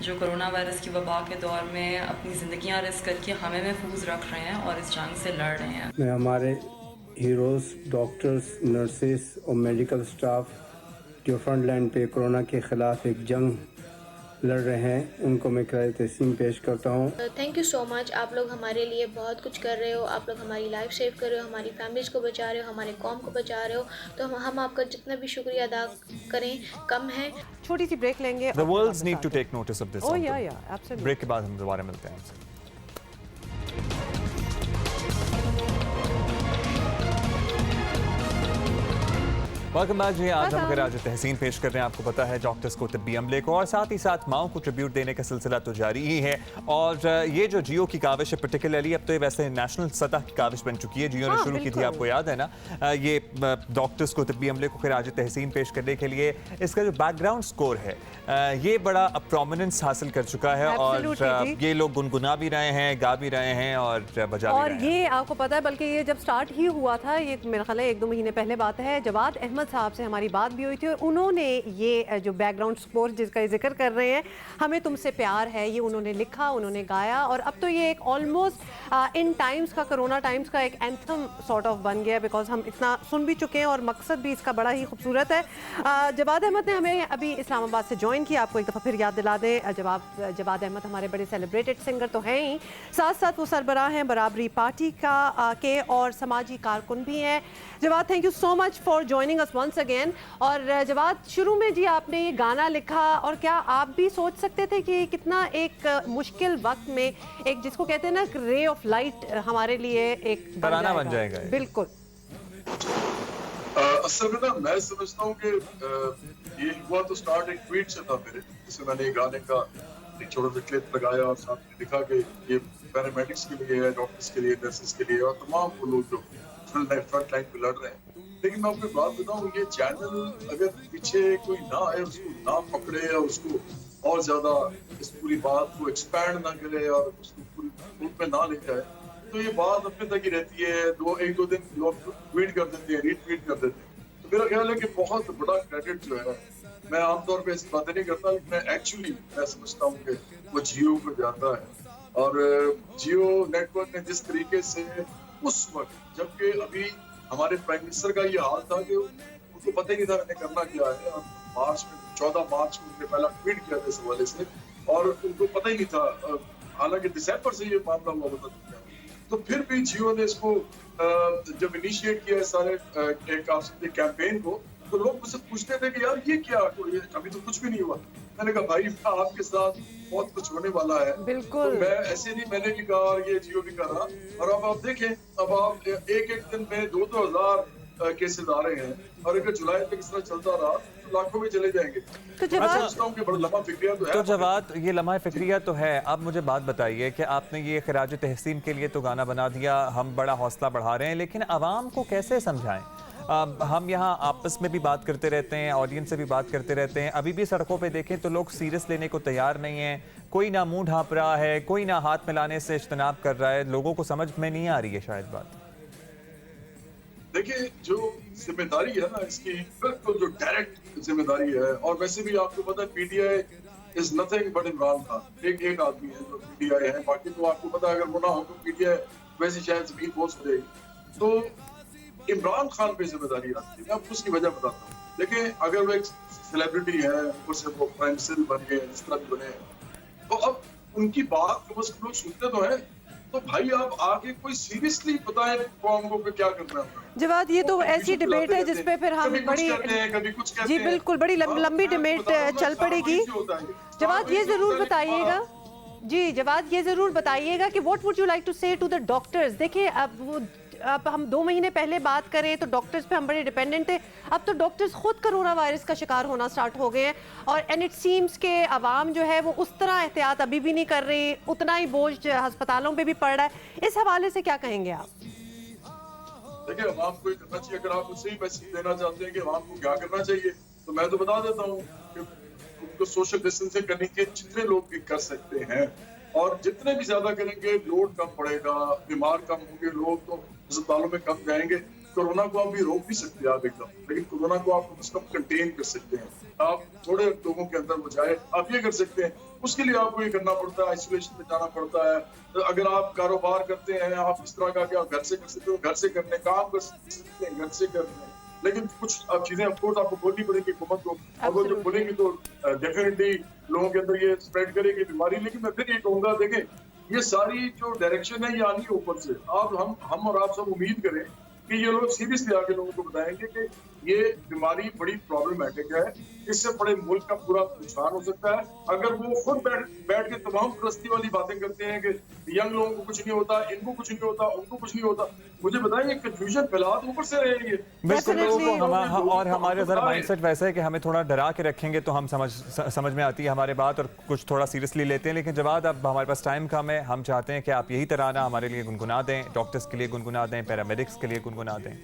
جو کرونا وائرس کی وبا کے دور میں اپنی زندگیاں رسک کر کے ہمیں محفوظ رکھ رہے ہیں اور اس جنگ سے لڑ رہے ہیں.
میں ہمارے
हीरोज़, डॉक्टर्स, नर्सेस और मेडिकल स्टाफ जो फ्रंट लाइन पे कोरोना के ख़िलाफ़ एक जंग लड़ रहे हैं, उनको मैं खिराज तहसीन पेश करता हूँ।
Thank you so much. आप लोग हमारे लिए बहुत कुछ कर रहे हो, आप लोग हमारी लाइफ सेव कर रहे हो, हमारी फैमिलीज़ को बचा रहे हो, हमारे कौम को बचा रहे हो, तो हम आपका जितना भी शुक्रिया अदा करें कम है।
छोटी सी ब्रेक लेंगे।
The world need to take notice of this.
Oh yeah, absolutely.
Break के बाद हम दोबारा मिलते हैं। वेलकम बैक जी। आज हम खिराज तहसीन पेश कर रहे हैं। आपको पता है डॉक्टर्स को, तिब्बी अमले को और साथ ही साथ माओं को ट्रिब्यूट देने का सिलसिला तो जारी ही है। और ये जो जियो की काविश है पर्टिकुलरली, अब तो ये वैसे नेशनल सतह की काविश बन चुकी है। जियो ने शुरू की थी, आपको याद है ना, ये डॉक्टर्स को, तिब्बी अमले को खिराज तहसीन पेश करने के लिए। इसका जो बैकग्राउंड स्कोर है ये बड़ा प्रोमिनेंस हासिल कर चुका है और ये लोग गुनगुना भी रहे हैं, गा भी रहे हैं और बजा भी रहे हैं।
ये आपको पता है, बल्कि ये जब स्टार्ट ही हुआ था, ये मेरा ख्याल है 1-2 महीने पहले बात है, जवाद अहमद साहब से हमारी बात भी हुई थी और उन्होंने ये जो बैकग्राउंड स्कोर जिसका जिक्र कर रहे हैं, हमें तुमसे प्यार है, ये उन्होंने लिखा, उन्होंने गाया और अब तो ये एक ऑलमोस्ट इन टाइम्स का, कोरोना टाइम्स का एक एंथम सॉर्ट ऑफ बन गया, बिकॉज हम इतना सुन भी चुके हैं और मकसद भी इसका बड़ा ही खूबसूरत है। जवाद अहमद ने हमें अभी इस्लामाबाद से ज्वाइन किया। आपको एक दफ़ा फिर याद दिला दें, जवाद अहमद हमारे बड़े सेलिब्रेटेड सिंगर तो हैं ही, साथ साथ वो सरबराह हैं बराबरी पार्टी के और समाजी कारकुन भी हैं। Jawad, thank you so much for joining us once again. और जवाद, शुरू में जी आपने ये गाना लिखा और क्या आप भी सोच सकते थे कि कितना एक मुश्किल वक्त में एक, जिसको कहते हैं ना, रे ऑफ लाइट हमारे लिए एक
तराना बन जाएगा?
बिल्कुल।
असल में ना मैं समझता हूँ कि ये हुआ तो स्टार्ट एक ट्वीट से था मेरे, जिससे मैंने गाने का एक छोटा सा क्लिप लगाया और साथ में लिखा कि ये पैरामेडिक्स के लिए है, डॉक्टर्स के लिए, नर्सेस के लिए और तमाम वो लोग जो फ्रंट लाइन पे लड़ रहे हैं। लेकिन मैं आपको बात बताऊं, ये चैनल अगर पीछे कोई ना आए, उसको ना पकड़े या उसको और ज्यादा इस पूरी बात को एक्सपैंड ना करे और उसको पूरी रूप में ना ले जाए, तो ये बात अपने तक ही रहती है। एक दो दिन लोग ट्वीट कर देते हैं, रीट्वीट कर देते हैं। तो मेरा ख्याल है कि बहुत बड़ा क्रेडिट जो है, मैं आमतौर पर ऐसी बातें नहीं करता, लेकिन मैं एक्चुअली मैं समझता हूँ कि वो जियो को जाता है। और जियो नेटवर्क ने जिस तरीके से उस वक्त, जबकि अभी हमारे प्राइम मिनिस्टर का ये हाल था कि उनको पता ही नहीं था मैंने करना क्या है, और मार्च में 14 मार्च को उन्होंने पहला ट्वीट किया था इस हवाले से और उनको पता ही नहीं था, हालांकि दिसंबर से ये मामला हुआ बता चुका है। तो फिर भी जियो ने इसको जब इनिशिएट किया सारे एक कैंपेन को, तो लोग मुझसे पूछते थे कि यार ये क्या, अभी तो कुछ भी नहीं हुआ। मैंने कहा भाई आपके साथ बहुत कुछ होने वाला है।
बिल्कुल।
तो मैं ऐसे नहीं, मैंने भी कहा, ये जियो भी कर रहा, और अब आप देखें, अब आप एक दिन में 2-2 हजार केसेस आ रहे हैं और अगर जुलाई तक इस तरह चलता रहा तो लाखों में चले जाएंगे।
तो जवाब
तो जवाब ये लम्हा फिक्रिया तो है। अब मुझे बात बताइए कि आपने ये खिराज तहसीन के लिए तो गाना बना दिया, हम बड़ा हौसला बढ़ा रहे हैं, लेकिन आवाम को कैसे समझाएं? हम यहाँ आपस में भी बात करते रहते हैं, ऑडियंस से भी बात करते रहते हैं, अभी भी सड़कों पे देखें तो लोग सीरियस लेने को तैयार नहीं है। कोई ना मुंह ढांप रहा है, कोई ना हाथ मिलाने से इज्तनाब कर रहा है। लोगों को समझ में नहीं आ रही है शायद बात।
देखिए, जो जिम्मेदारी है ना इसकी, बिल्कुल जो डायरेक्ट जिम्मेदारी है, और वैसे भी आपको पता है PTI is nothing but Imran Khan. एक आदमी है जो पीटीआई है, बाकी तो आपको पता है अगर वो ना हो तो पीटीआई वैसे शायद जमीन बोझ हो जाएगी। तो इमरान खान पे जिम्मेदारी आती है। मैं आपको उसकी वजह बताता हूँ। देखिए, अगर वो एक सेलिब्रिटी है, ऊपर से वो प्राइम मिनिस्टर बन गए, जिस तरह भी बने, तो अब उनकी बात को बस लोग सुनते तो हैं। तो भाई आप आगे कोई सीरियसली बताएं कौम को क्या करना है।
जवाद, ये तो ऐसी डिबेट है जिसपे फिर हम बड़ी जी बिल्कुल बड़ी लंबी डिबेट चल पड़ेगी। जवाद, ये जरूर बताइएगा जी, जवाद ये जरूर बताइएगा कि what would you like to say to the doctors. देखिए, अब हम 2 महीने पहले बात करें तो डॉक्टर्स पे हम बड़े डिपेंडेंट थे, अब तो डॉक्टर्स खुद कोरोना वायरस का शिकार होना स्टार्ट हो गए हैं और एंड इट सीम्स के आवाम जो है वो उस तरह एहतियात अभी भी नहीं कर रही, उतना ही बोझ अस्पतालों पे भी पड़ रहा है। इस हवाले से क्या कहेंगे आप?
देखिए, आवाम को करना चाहिए। अगर आप उससे ही मैसेज देना चाहते हैं कि आवाम को क्या करना चाहिए, तो मैं तो बता देता हूँ कि उनको सोशल डिस्टेंसिंग करने के जितने लोग भी कर सकते हैं, और जितने भी ज्यादा करेंगे लोड कम पड़ेगा, बीमार कम होंगे लोग, तो अस्पतालों में कम जाएंगे। कोरोना को आप भी रोक नहीं सकते आप एकदम, लेकिन कोरोना को आप कम कंटेन कर सकते हैं। आप थोड़े लोगों के अंदर वो जाए, आप ये कर सकते हैं। उसके लिए आपको ये करना पड़ता है, आइसोलेशन में जाना पड़ता है। तो अगर आप कारोबार करते हैं, आप इस तरह का कि आप घर से कर सकते हो, घर से करने काम कर सकते हैं, घर से करने, लेकिन कुछ अब चीजें ऑफकोर्स आपको बोलनी पड़ेगी हुकूमत को। अब वो जब बोलेंगे तो डेफिनेटली लोगों के अंदर ये स्प्रेड करेगी बीमारी। लेकिन मैं फिर ये कहूंगा, देखें ये सारी जो डायरेक्शन है ये आनी है ऊपर से। आप हम और आप सब उम्मीद करें कि ये लोग सीरियसली आके लोगों को बताएंगे कि ये बीमारी बड़ी प्रॉब्लमैटिक है, इससे बड़े मुल्क का पूरा नुकसान हो सकता है। अगर वो खुद बैठ के तमाम प्रस्ती वाली बातें करते हैं कि यंग लोगों को कुछ नहीं होता, इनको कुछ नहीं होता, उनको कुछ नहीं होता, मुझे बताएं कंफ्यूजन फैला तो ऊपर से रहेंगे।
बिल्कुल लोगों को और हमारे जरा माइंडसेट वैसा है कि हमें थोड़ा डरा के रखेंगे तो हम समझ में आती है हमारे बात और कुछ थोड़ा सीरियसली लेते हैं। लेकिन जवाब अब हमारे पास टाइम कम है, हम चाहते हैं कि आप यही तराना हमारे लिए गुनगुना दें, डॉक्टर्स के लिए गुनगुना दें, पैरामेडिक्स के लिए गुनगुना दें।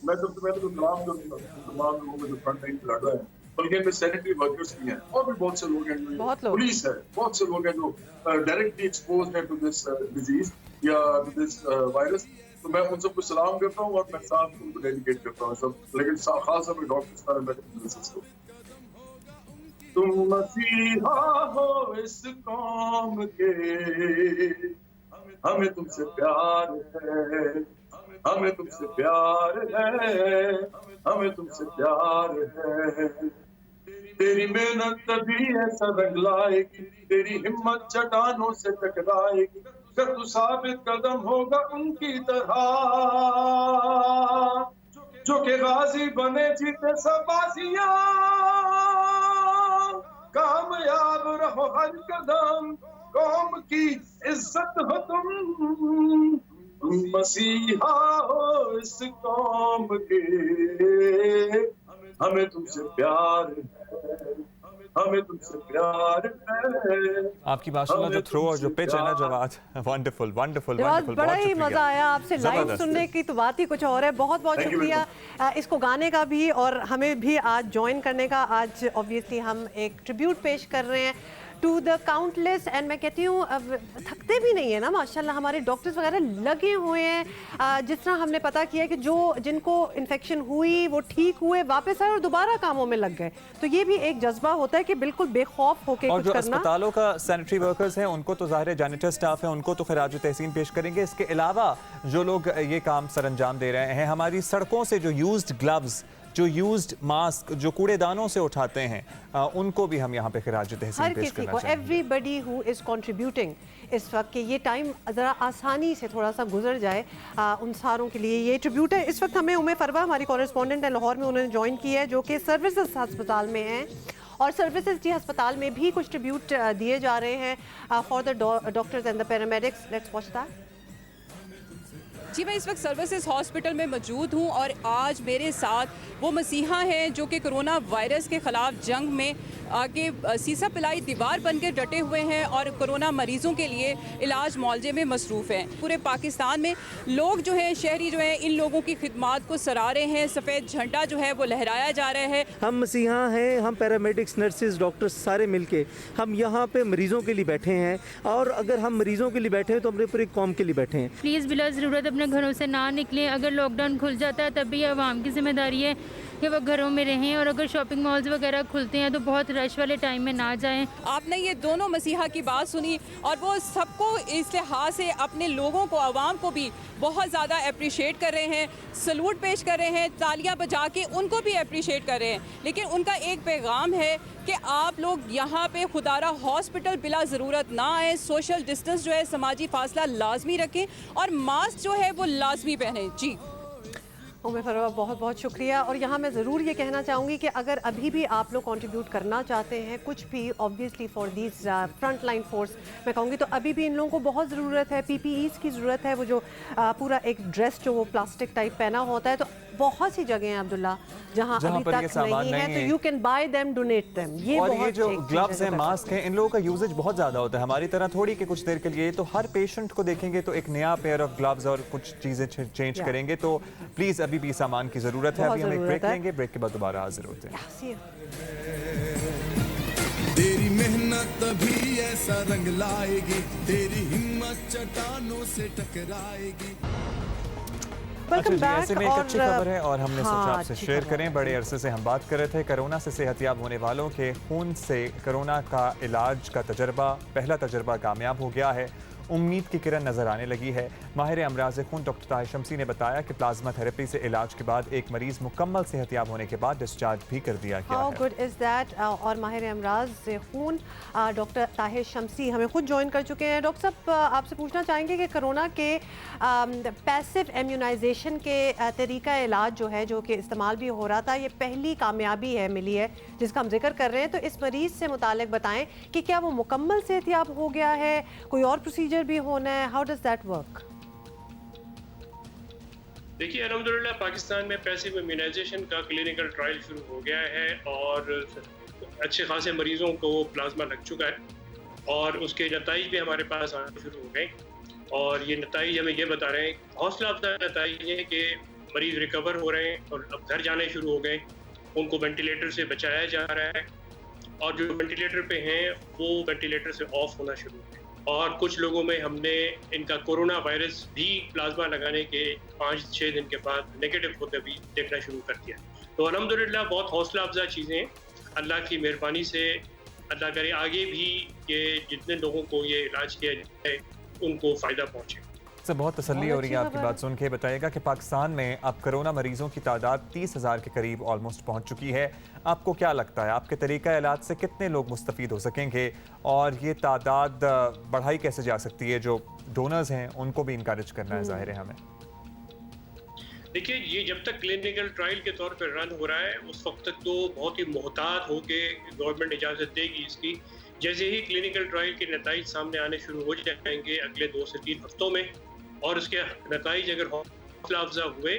मैं सबसे पहले तो सलाम करूंगा तमाम लोगों को जो फ्रंट लाइन पे लड़ रहे हैं, बल्कि इनमें सैनिटरी वर्कर्स भी हैं और भी बहुत से लोग हैं, पुलिस है, बहुत से लोग हैं जो डायरेक्टली एक्सपोज्ड हैं टू दिस डिजीज या टू दिस वायरस। तो मैं उन सबको सलाम करता हूँ और मैं साथ उनको डेडिकेट करता हूँ सब, लेकिन खास अपने डॉक्टर्स पैरामेडिकल नर्सेस को। तुम मसीहा हो इस कौम के, हमें तुमसे प्यार है, हमें तुमसे प्यार है, हमें तुमसे प्यार है। तेरी मेहनत तभी ऐसा रंग लाएगी, तेरी हिम्मत चट्टानों से टकराएगी, जब तू साबित कदम होगा उनकी तरह, जो के गाजी बने जीते सब बाजियां। कामयाब रहो हर कदम, कौम की इज्जत हो तुम, मसीहा हो इस कौम के, हमें तुमसे प्यार है, हमें तुमसे प्यार है।
आपकी माशाल्लाह जो थ्रो और जो पिच है ना जवाद, वंडरफुल वंडरफुल वंडरफुल,
बड़ा ही मजा आया आपसे लाइव सुनने की, तो बात ही कुछ और है। बहुत बहुत शुक्रिया इसको गाने का भी और हमें भी आज ज्वाइन करने का। आज ऑब्वियसली हम एक ट्रिब्यूट पेश कर रहे हैं टू द काउंटलेस, एंड मैं कहती हूँ अब थकते भी नहीं है ना माशाल्लाह, हमारे डॉक्टर्स वगैरह लगे हुए हैं। जिस तरह हमने पता किया कि जो जिनको इन्फेक्शन हुई वो ठीक हुए, वापस आए और दोबारा कामों में लग गए, तो ये भी एक जज्बा होता है कि बिल्कुल बेखौफ होकर कुछ करना।
अस्पतालों का सैनिटरी वर्कर्स हैं उनको तो ज़ाहिर है, जैनिटर स्टाफ है उनको तो खराज तहसीन पेश करेंगे। इसके अलावा जो लोग ये काम सर अंजाम दे रहे हैं, हमारी सड़कों से जो यूज्ड ग्लव्स, जो यूज्ड मास्क, जो कूड़ेदानों से उठाते हैं, उनको भी हम यहाँ पे खराज तहसीन पेश करना चाहेंगे।
एवरीबडी हु इज़ कंट्रीब्यूटिंग इस वक्त के ये टाइम ज़रा आसानी से थोड़ा सा गुजर जाए, उन सारों के लिए ये ट्रिब्यूट है। इस वक्त हमें उमे फरवा हमारी कॉरेस्पॉन्डेंट है लाहौर में, उन्होंने ज्वाइन की है, जो कि सर्विसेज अस्पताल में हैं और सर्विसेज जी अस्पताल में भी कुछ ट्रिब्यूट दिए जा रहे हैं for the doctors and the paramedics. Let's watch that.
जी, मैं इस वक्त सर्विसेज हॉस्पिटल में मौजूद हूँ और आज मेरे साथ वो मसीहा हैं जो कि कोरोना वायरस के ख़िलाफ़ जंग में आगे सीसा पिलाई दीवार बनकर डटे हुए हैं और कोरोना मरीज़ों के लिए इलाज मुआवजे में मसरूफ़ हैं। पूरे पाकिस्तान में लोग जो हैं, शहरी जो हैं, इन लोगों की खिदमात को सराह रहे हैं, सफ़ेद झंडा जो है वो लहराया जा रहा है।
हम मसीहा हैं, हम पैरामेडिक्स, नर्सेज, डॉक्टर्स सारे मिलके हम यहाँ पे मरीज़ों के लिए बैठे हैं, और अगर हम मरीज़ों के लिए बैठे हैं तो अपने पूरी कौम के लिए बैठे हैं।
प्लीज़ बिला ज़रूरत अपने घरों से ना निकलें। अगर लॉकडाउन खुल जाता है तब भी आवाम की जिम्मेदारी है कि वो घरों में रहें, और अगर शॉपिंग मॉल्स वगैरह खुलते हैं तो बहुत रश वाले टाइम में ना जाएं।
आपने ये दोनों मसीहा की बात सुनी और वो सबको इस लिहाज से अपने लोगों को, आवाम को भी बहुत ज़्यादा अप्रिशिएट कर रहे हैं, सलूट पेश कर रहे हैं, तालियां बजा के उनको भी अप्रिशिएट कर रहे हैं। लेकिन उनका एक पैगाम है कि आप लोग यहाँ पे खुदारा हॉस्पिटल बिला ज़रूरत ना आए, सोशल डिस्टेंस जो है, समाजी फासला लाजमी रखें और मास्क जो है वो लाजमी पहनें। जी
उमे फरवा, बहुत बहुत शुक्रिया। और यहाँ मैं ज़रूर ये कहना चाहूँगी कि अगर अभी भी आप लोग कंट्रीब्यूट करना चाहते हैं कुछ भी, obviously for this front line force, मैं कहूँगी तो अभी भी इन लोगों को बहुत ज़रूरत है, PPEs की ज़रूरत है। वो जो पूरा एक ड्रेस जो वो प्लास्टिक टाइप पहना होता है, तो बहुत सी जगह हैं अब्दुल्ला जहाँ अभी तक नहीं है, तो you can buy them, donate them.
ये जो ग्लव्स हैं, मास्क हैं, इन लोगों का यूजेज बहुत ज़्यादा होता है, हमारी तरह थोड़ी कि कुछ देर के लिए। तो हर पेशेंट को देखेंगे तो एक नया पेयर ऑफ ग्लव्स और कुछ चीज़ें चेंज करेंगे। तो प्लीज़ अभी भी सामान की ज़रूरत है। अभी हम एक ब्रेक लेंगे, ब्रेक के बाद दोबारा हाजिर होते हैं।
तेरी मेहनत तभी ऐसा रंग लाएगी, तेरी हिम्मत चट्टानों से टकराएगी।
ऐसे में एक अच्छी खबर है और हमने सोचा आपसे शेयर करें। बड़े अरसे से हम बात कर रहे थे कोरोना से सेहतयाब होने वालों के खून से कोरोना का इलाज का तजर्बा, पहला तजर्बा कामयाब हो गया है। उम्मीद की किरण नजर आने लगी है। माहिर अमराज खून डॉक्टर ताहिर शमसी ने बताया कि प्लाज्मा थेरेपी से इलाज के बाद एक मरीज मुकम्मल सेहतयाब होने के बाद डिस्चार्ज भी कर दिया गया है।
How good is that. और माहिर अमराज खून डॉक्टर ताहिर शमसी हमें खुद ज्वाइन कर चुके हैं। डॉक्टर साहब, आपसे पूछना चाहेंगे कि कोरोना के पैसिव इम्यूनाइजेशन के तरीका इलाज जो है, जो कि इस्तेमाल भी हो रहा था, ये पहली कामयाबी है मिली है जिसका हम जिक्र कर रहे हैं। तो इस मरीज से मुतालिक बताएं कि क्या वो मुकम्मल सेहतयाब हो गया है, कोई और प्रोसीजर भी होना है, हाउ डज दैट वर्क?
देखिए, अल्हम्दुलिल्लाह पाकिस्तान में पैसिव इम्यूनाइजेशन का क्लिनिकल ट्रायल शुरू हो गया है और अच्छे खासे मरीजों को प्लाज्मा लग चुका है और उसके नताइज भी हमारे पास आना शुरू हो गए और ये नताइज हमें ये बता रहे हैं, हौसला अफजा नताइज हैं कि मरीज रिकवर हो रहे हैं और अब घर जाने शुरू हो गए। उनको वेंटिलेटर से बचाया जा रहा है और जो वेंटिलेटर पे हैं वो वेंटिलेटर से ऑफ होना शुरू हो गए और कुछ लोगों में हमने इनका कोरोना वायरस भी प्लाज्मा लगाने के 5-6 दिन के बाद नेगेटिव होते भी देखना शुरू कर दिया। तो अल्हम्दुलिल्लाह बहुत हौसला अफजा चीज़ें हैं। अल्लाह की मेहरबानी से अल्लाह करे आगे भी कि जितने लोगों को ये इलाज किया जाए उनको फ़ायदा पहुँचे।
से बहुत तसल्ली हो रही है आपकी बात सुन के। बताइएगा कि पाकिस्तान में अब कोरोना मरीजों की तादाद 30,000 के करीब ऑलमोस्ट पहुंच चुकी है। आपको क्या लगता है, आपके तरीका इलाज से कितने लोग मुस्तफ़ीद हो सकेंगे और ये तादाद बढ़ाई कैसे जा सकती है? जो डोनर्स हैं उनको भी इनकरेज करना है, ज़ाहिर है हमें।
देखिए, ये जब तक क्लिनिकल ट्रायल के तौर पर रन हो रहा है उस वक्त तक तो बहुत ही मोहतात हो के गवर्नमेंट इजाज़त देगी इसकी। जैसे ही क्लिनिकल ट्रायल के नताइज सामने आने शुरू हो जाएंगे अगले 2 से 3 हफ्तों में और उसके नताइज अगर हौसला अफजा हुए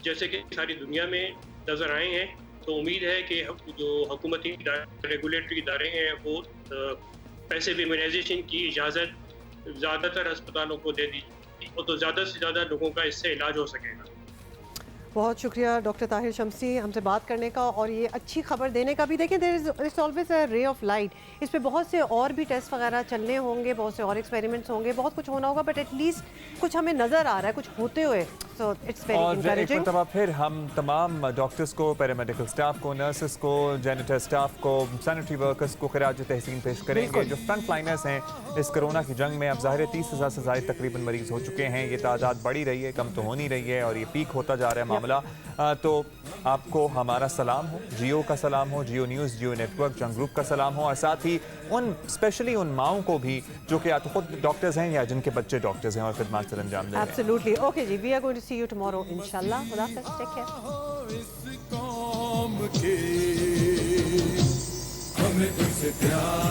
जैसे कि सारी दुनिया में नज़र आए हैं तो उम्मीद है कि जो हुकूमती रेगुलेटरी इदारे हैं वो पैसिव इम्यूनाइजेशन की इजाज़त ज़्यादातर अस्पतालों को दे दी तो ज़्यादा से ज़्यादा लोगों का इससे इलाज हो सकेगा।
बहुत शुक्रिया डॉक्टर ताहिर शमसी हमसे बात करने का और ये अच्छी खबर देने का भी। देखिए, there is always a ray of light. इस पे बहुत से और भी टेस्ट वगैरह चलने होंगे, बहुत से और एक्सपेरिमेंट्स होंगे, बहुत कुछ होना होगा, बट एटलीस्ट कुछ हमें नज़र आ रहा है कुछ होते हुए। So it's very encouraging.
एक मरतबा फिर हम तमाम डॉक्टर्स को, पैरामेडिकल स्टाफ को, नर्सेस को, जैनिटर स्टाफ को, सैनिटरी वर्कर्स को खिराज तहसीन पेश करेंगे जो फ्रंट लाइनर्स हैं इस कोरोना की जंग में। अब ज़ाहिर 30,000 से ज़ायद तकरीबन मरीज़ हो चुके हैं। ये तादाद बढ़ी रही है, कम तो हो नहीं रही है और ये पीक होता जा रहा है मामला। तो आपको हमारा सलाम हो, जियो का सलाम हो, जियो न्यूज़, जियो नेटवर्क, जंग ग्रुप का सलाम हो और साथ ही उन स्पेशली उन माओं को भी जो कि या तो खुद डॉक्टर्स हैं या जिनके बच्चे डॉक्टर्स हैं और खिदमत सर अंजाम दे रहे हैं।
एब्सोल्युटली। ओके जी, we are going to see you tomorrow इंशाल्लाह। खुदा हाफिज़, टेक केयर।
इस कौम के हमें तुझसे प्यार